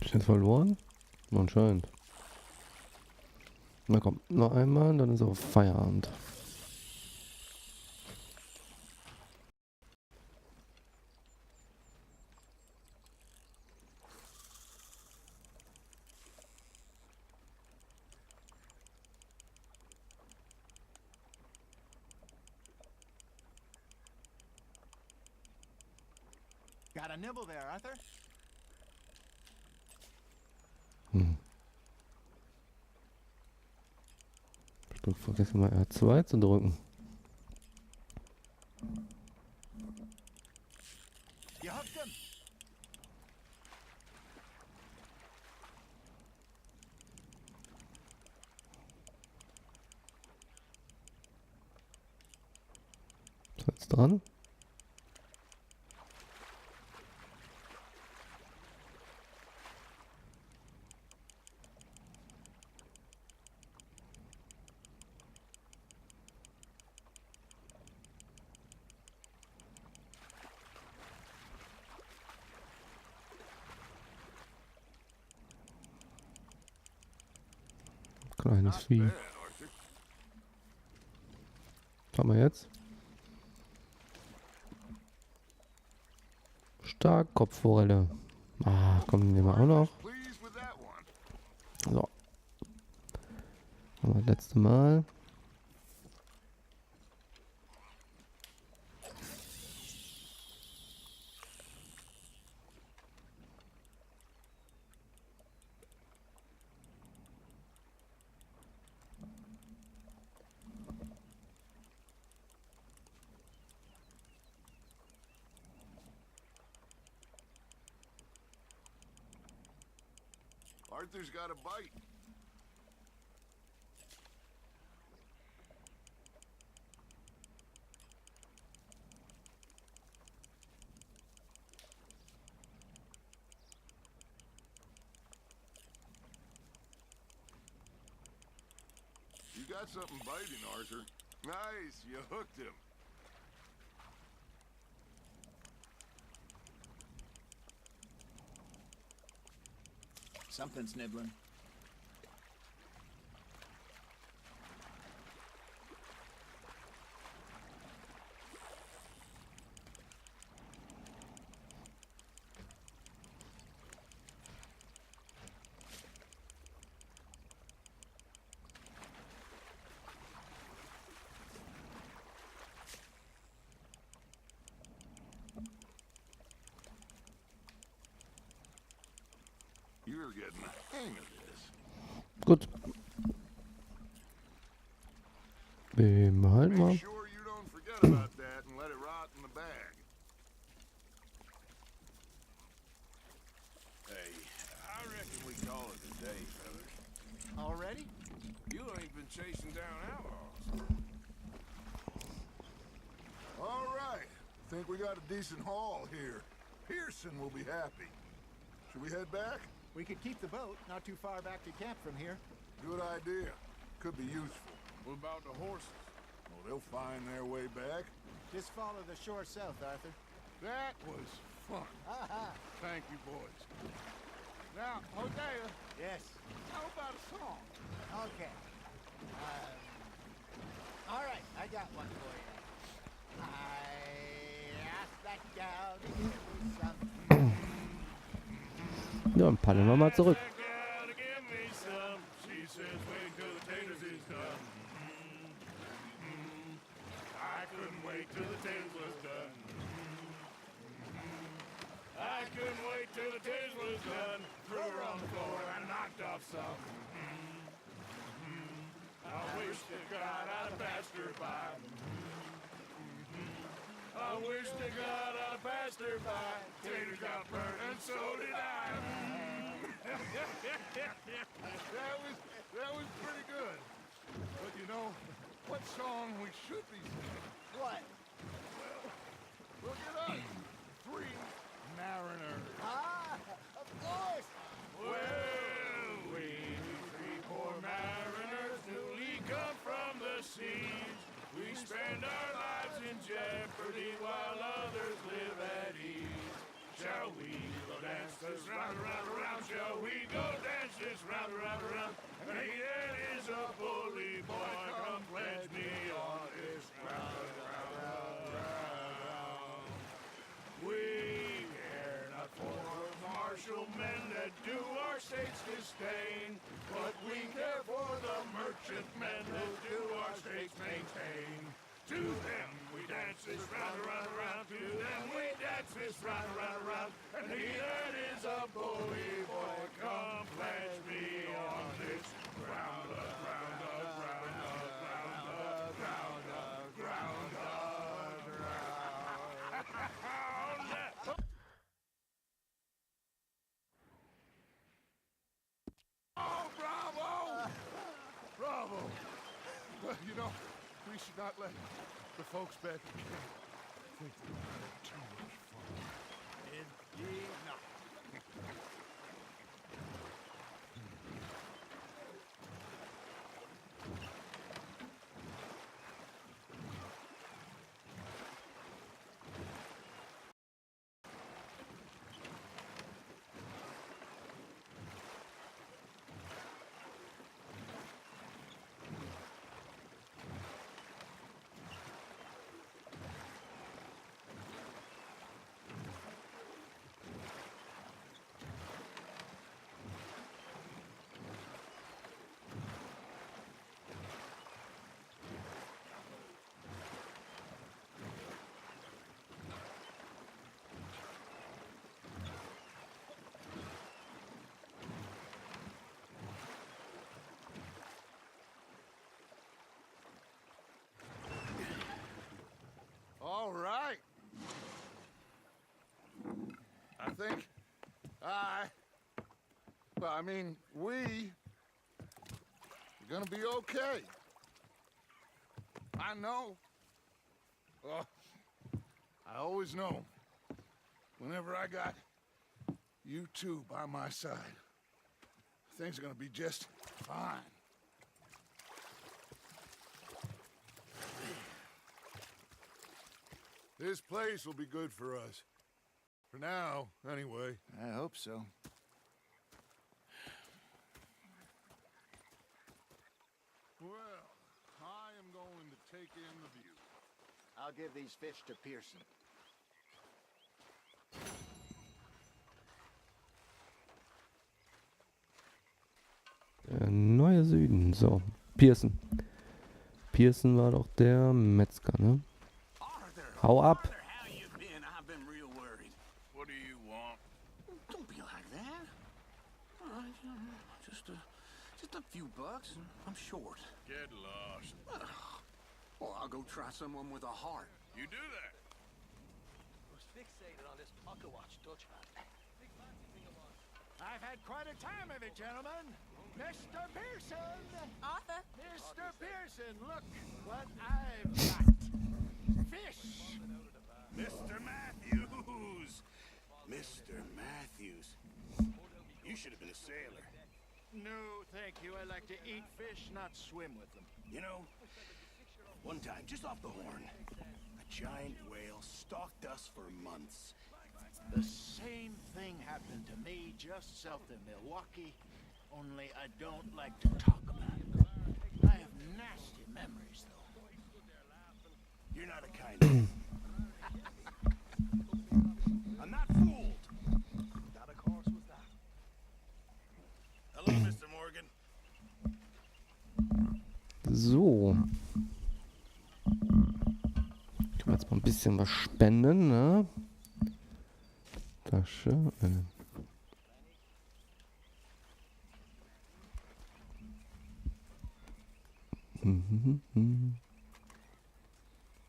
Ist jetzt verloren? Anscheinend. Na komm, noch einmal, dann ist auch Feierabend. Got a nibble there, Arthur? Ich vergesse mal R2 zu drücken. You hooked him? Ist jetzt dran? Kleines Vieh. Bad, Arthur. Was haben wir jetzt? Stark Kopfforelle. Ah, komm, nehmen wir auch noch. Pleased with that one. So. Aber das letzte Mal. Arthur's got a bite. You got something biting, Arthur. Nice, you hooked him. Something's nibbling. You're getting the hang of this. Gut. Behalten wir. Make sure you don't forget about that and let it rot in the bag. Hey, I reckon we call it a day, fellas. Already? You ain't been chasing down outlaws. All right. Think we got a decent haul here. Pearson will be happy. Should we head back? We could keep the boat not too far back to camp from here. Good idea. Could be useful. What about the horses? Well, they'll find their way back. Just follow the shore south, Arthur. That was fun. Thank you, boys. Now, Hosea, Yes. how about a song? Okay. All right, I got one for you. I asked that gal to give me something. Ja, dann paddeln wir mal zurück. I couldn't wait till the taste was done. Threw her on the floor and knocked off some. I wish to God I'd passed her by. I wish to God I'd passed her by. Taters got burnt and so did I. That was pretty good. But you know, what song we should be singing? What? Look at us. 3 mariners. Ah, of course. Well, we 3 poor mariners newly come from the seas. We spend our lives in jeopardy while others live at ease. Shall we go dance this round, round, round? Shall we go dance this round, round, round? And he that is a bully boy, come pledge me on this round, round, round, round. We care not for martial men that do our states disdain, but we care for the merchantmen that do our states maintain. To them we dance this round, round, round. To them we dance this round, round, round. And he that is a bully boy, come pledge me on this round up, round up, round up, round up, round up, round up, round up. Oh, bravo! Bravo! Well, you know, we should not let the folks back in camp think that we're having too much fun. Indeed not. All right. I think we're gonna be okay. I know. Well, I always know. Whenever I got you two by my side, things are gonna be just fine. This place will be good for us. For now, anyway. I hope so. Well, I am going to take in the view. I'll give these fish to Pearson. Der neue Süden. So, Pearson. Pearson war doch der Metzger, ne? Hau ab! How you been? I've been real worried. What do you want? Don't be like that. Just a few bucks. I'm short. Get lost. Well, I'll go try someone with a heart. You do that. Was fixated on this pocket watch Dutch hat. I've had quite a time of it, gentlemen. Mr. Pearson! Arthur. Mr. Pearson, look what I've got. Fish! Mr. Matthews! Mr. Matthews. You should have been a sailor. No, thank you. I like to eat fish, not swim with them. You know, one time, just off the horn, a giant whale stalked us for months. The same thing happened to me just south of Milwaukee, only I don't like to talk about it. I have nasty memories, though. You're not a kind of... I'm not fooled. That, of course, was that. Hello, Mr. Morgan. So. Können wir jetzt mal ein bisschen was spenden, ne? Tasche.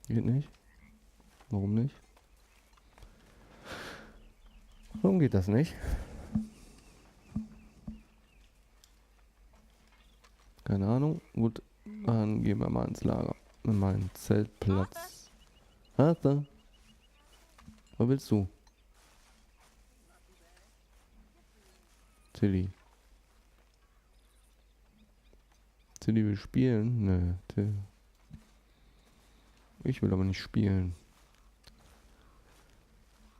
Geht nicht. Warum nicht? Warum geht das nicht? Keine Ahnung. Gut, dann gehen wir mal ins Lager. In meinen Zeltplatz. Arthur. Was willst du? Tilly. Tilly will spielen? Nö, Till. Ich will aber nicht spielen.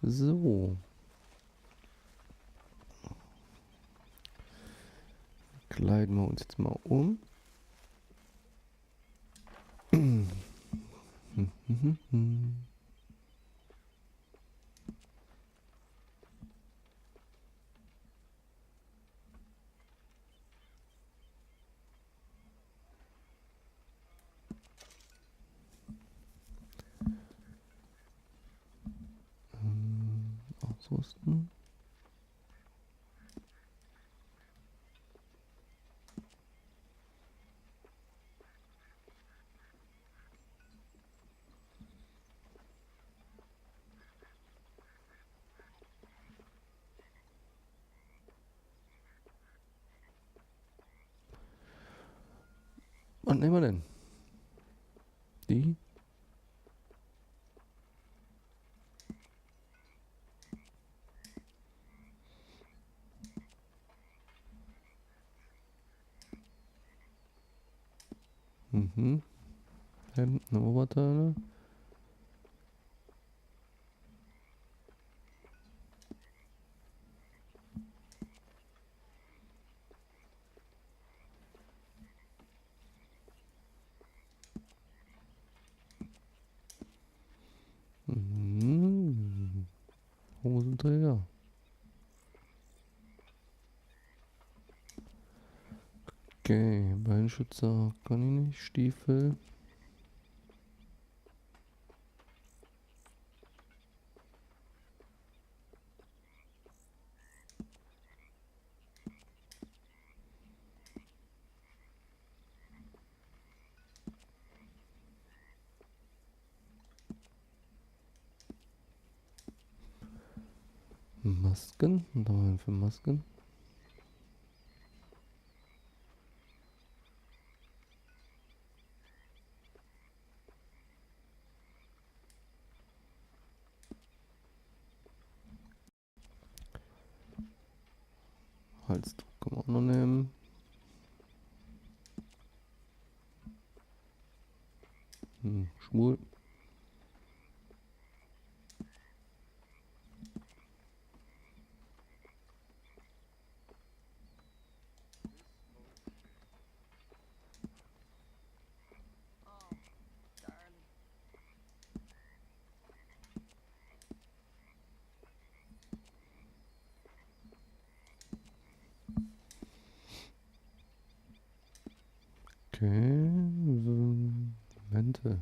So. Kleiden wir uns jetzt mal um. Ausrüsten. Was nehmen wir denn? Die? Hemden, Oberteile. Hosenträger. Okay, Beinschützer kann ich nicht. Stiefel. Masken. Da haben wir für Masken. Halstuch kann man auch noch nehmen. Schwul. Okay, Momente.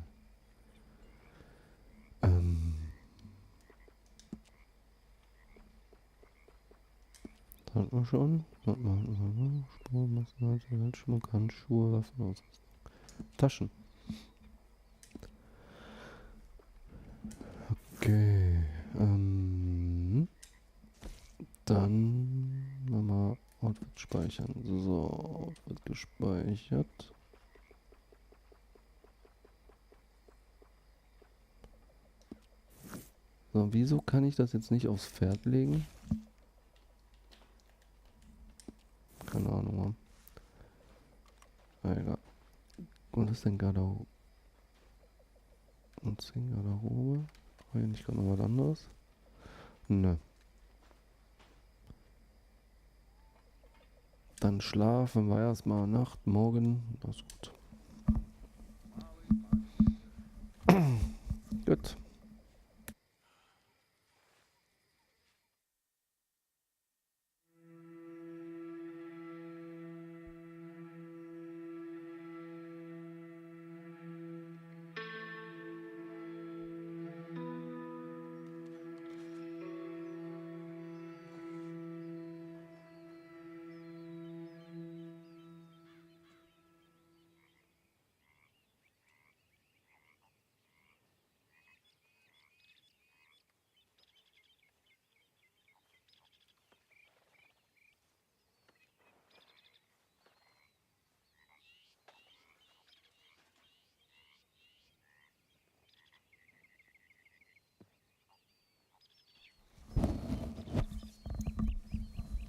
Hatten wir schon. Spur, Maskenhalter, Halsschmuck, Handschuhe, Waffen, Ausrüstung. Taschen. Okay, dann machen wir Outfit speichern. So, Outfit gespeichert. So, wieso kann ich das jetzt nicht aufs Pferd legen? Keine Ahnung. Egal. Und das ist denn Garderobe? Und 10 Garderobe? Habe ich nicht gerade noch was anderes? Nö. Dann schlafen wir erstmal Nacht, morgen. Das ist gut. Gut.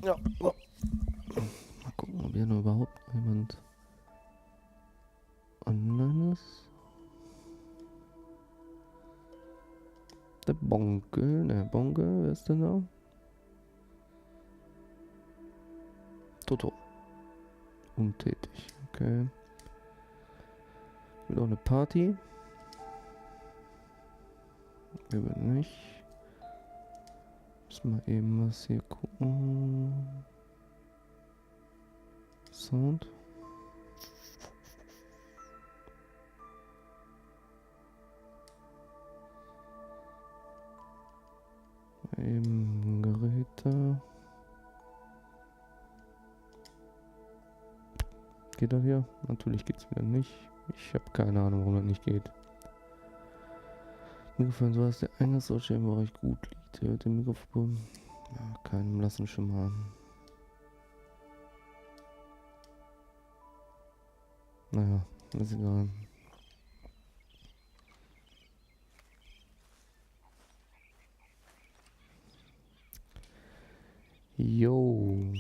Ja. Oh. Mal gucken, ob hier noch überhaupt jemand online ist. Der Bonke, wer ist denn da? Toto. Untätig, okay. Will auch eine Party. Über nicht. Müssen wir eben was hier gucken. Sound. Eben Geräte. Geht das hier? Natürlich geht's wieder nicht. Ich habe keine Ahnung, warum das nicht geht. Mikrofon, so dass der Eingangsausstellung im Bereich gut liegt. Hört dem Mikrofon. Ja, keinem lassen schon mal an. Naja, ist egal. Jo.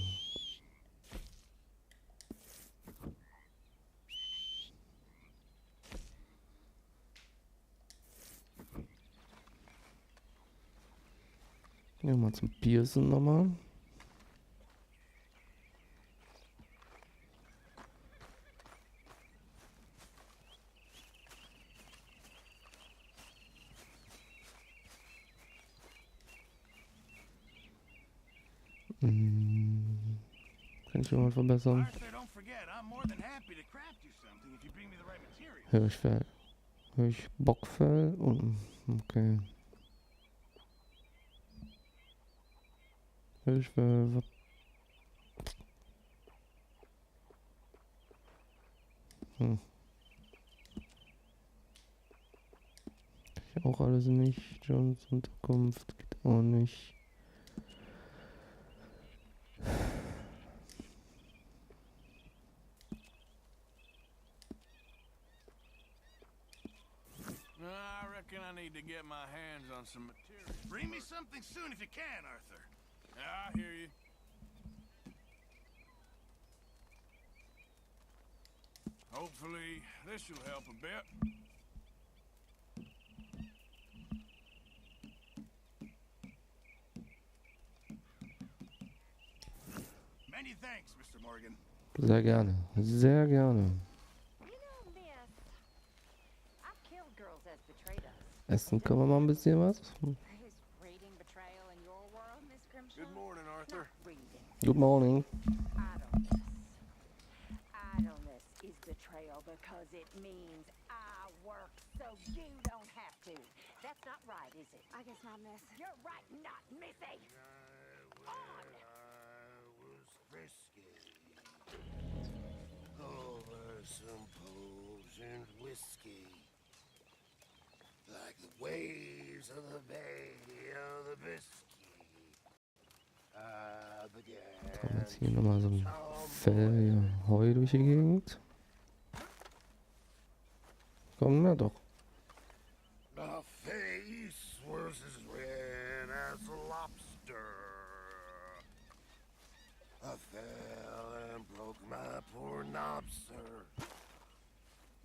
Ja, mal zum Pearson nochmal. Kann ich mal verbessern? Hirschfell. Hirschbockfell und okay. Hirschfell. Auch alles nicht. Johns Unterkunft geht auch nicht. I reckon I need to get my hands on some material. Bring me something soon if you can, Arthur. I hear you. Hopefully, this will help a bit. Many thanks, Mr. Morgan. Sehr gerne. Sehr gerne. Essen können wir mal ein bisschen was. Good morning, Arthur. Good morning. Idleness is betrayal because it means I work so you don't have to. That's not right, is it? I guess not, miss. You're right, not Missy. On. I was frisky over some potions whiskey, like the waves of the bay of the Biscay. Kommt jetzt hier nochmal so ein Fell Heu durch die Gegend. Komm, na doch. The face was as red as a lobster. I fell and broke my poor knob, sir.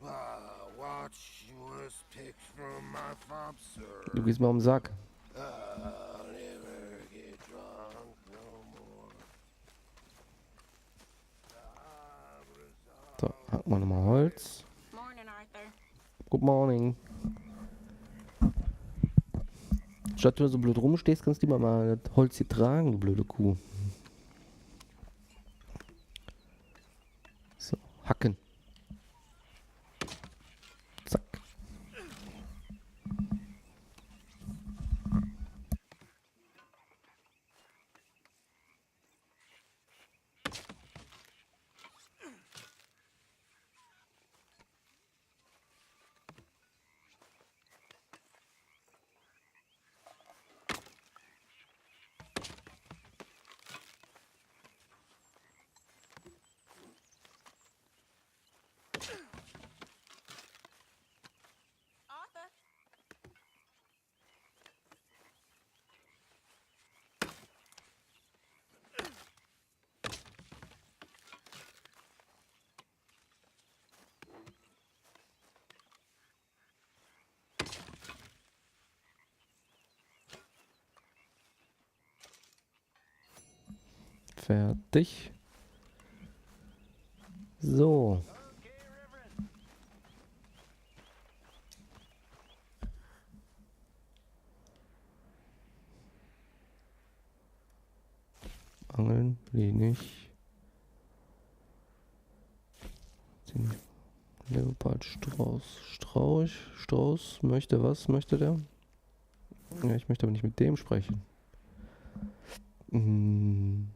My watch was picked from my fob, sir. Du gehst mal um den Sack. I'll never get drunk no more. So, hacken wir nochmal Holz. Morning, Arthur. Good morning. Statt du so blöd rumstehst, kannst du lieber mal das Holz hier tragen, du blöde Kuh. So, hacken. Zack. Fertig. So. Angeln, wenig. Leopard, Strauß, möchte was? Möchte der? Ja, ich möchte aber nicht mit dem sprechen. Mhm.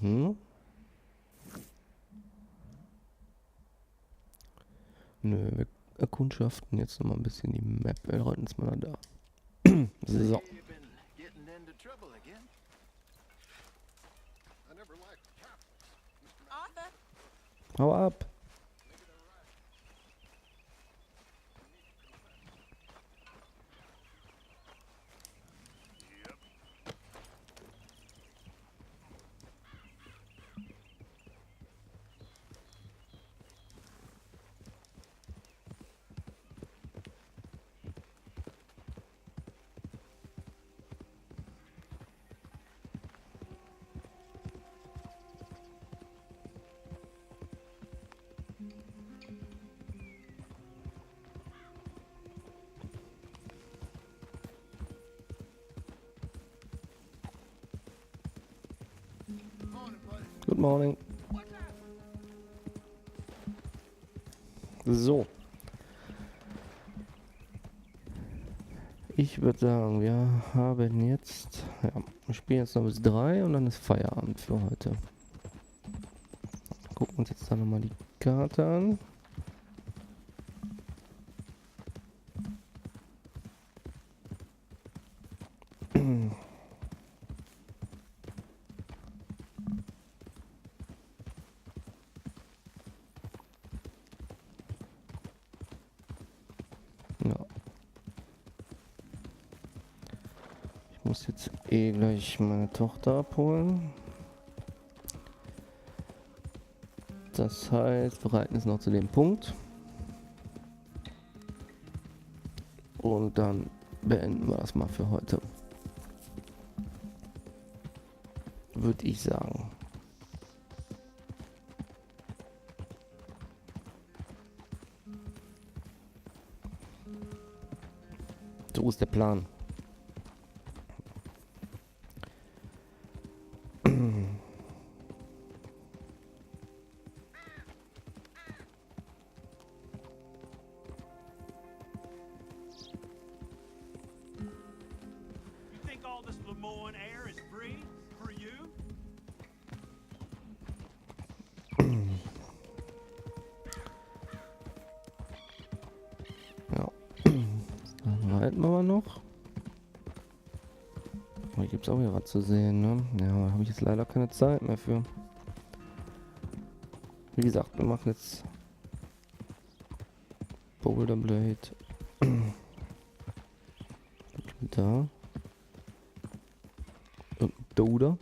Mhm. Nö, wir erkundschaften jetzt noch mal ein bisschen die Map. Wir reiten uns mal da. So. Arthur? Hau ab. Good morning. So. Ich würde sagen, wir haben jetzt, ja, wir spielen jetzt noch bis 3 und dann ist Feierabend für heute. Gucken uns jetzt dann nochmal die Karte an. Ja. Ich muss jetzt gleich meine Tochter abholen. Das heißt, wir reiten jetzt noch zu dem Punkt. Und dann beenden wir das mal für heute. Würde ich sagen. So ist der Plan. Ja. Dann reiten wir mal noch. Hier gibt es auch wieder was zu sehen, ne? Ja, da habe ich jetzt leider keine Zeit mehr für. Wie gesagt, wir machen jetzt Boulder Blade. Da. Und Doda.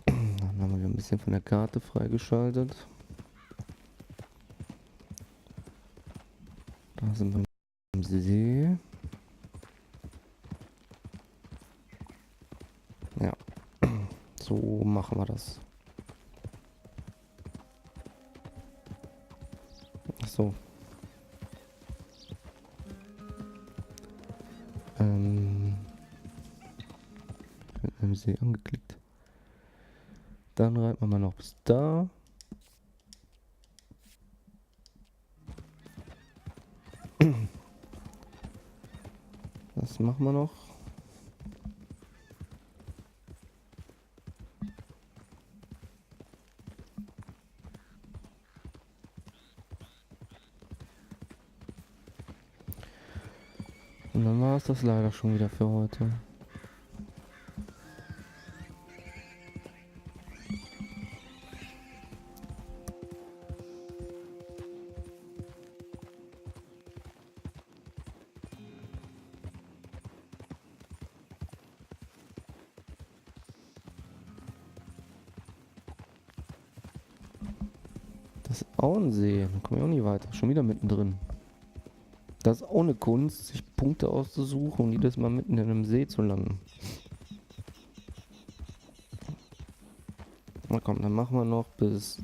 Dann haben wir wieder ein bisschen von der Karte freigeschaltet. Da sind wir am See. Ja, so machen wir das. Ach so. Mit einem See angeklickt. Dann reiten wir mal noch bis da. Das machen wir noch. Und dann war es das leider schon wieder für heute. Das ist auch ein See. Da kommen wir auch nie weiter. Schon wieder mittendrin. Das ist ohne Kunst, sich Punkte auszusuchen und jedes Mal mitten in einem See zu landen. Na komm, dann machen wir noch bis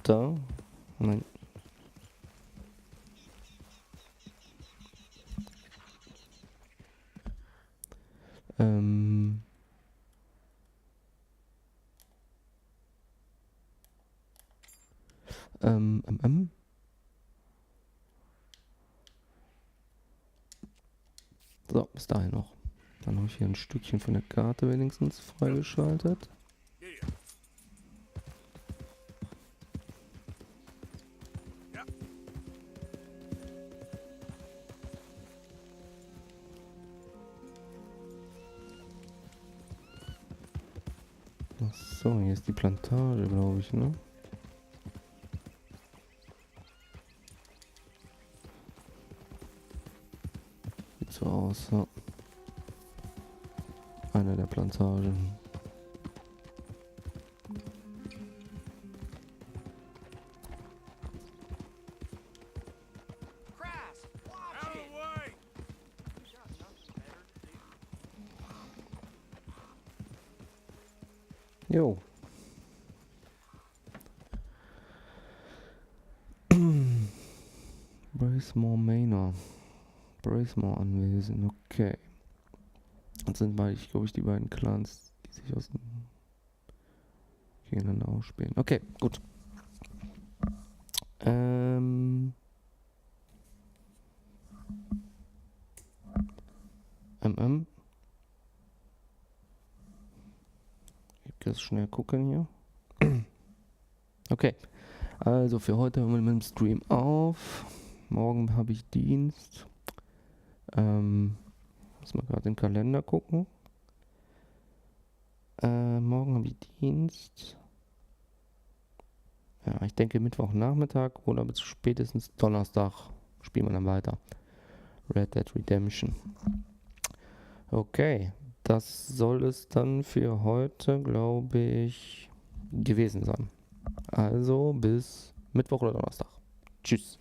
da. Nein. Ähm. Ähm, ähm, ähm. So, bis dahin noch. Dann habe ich hier ein Stückchen von der Karte wenigstens freigeschaltet. Ach so, hier ist die Plantage, glaube ich, ne? Sieht so aus, ja. Eine der Plantagen. Christ, watch it! Way! You got nothing better to do? Jo. Bracemore Manor. Bracemore anwesend, okay. Das sind beide, glaube ich, die beiden Clans, die sich aus dem gegeneinander ausspielen. Okay, gut. Ich kann schnell gucken hier. Okay, also für heute hören wir mit dem Stream auf. Morgen habe ich Dienst. Muss mal gerade im Kalender gucken. Morgen habe ich Dienst. Ja, ich denke Mittwochnachmittag oder bis spätestens Donnerstag spielen wir dann weiter. Red Dead Redemption. Okay, das soll es dann für heute, glaube ich, gewesen sein. Also bis Mittwoch oder Donnerstag. Tschüss.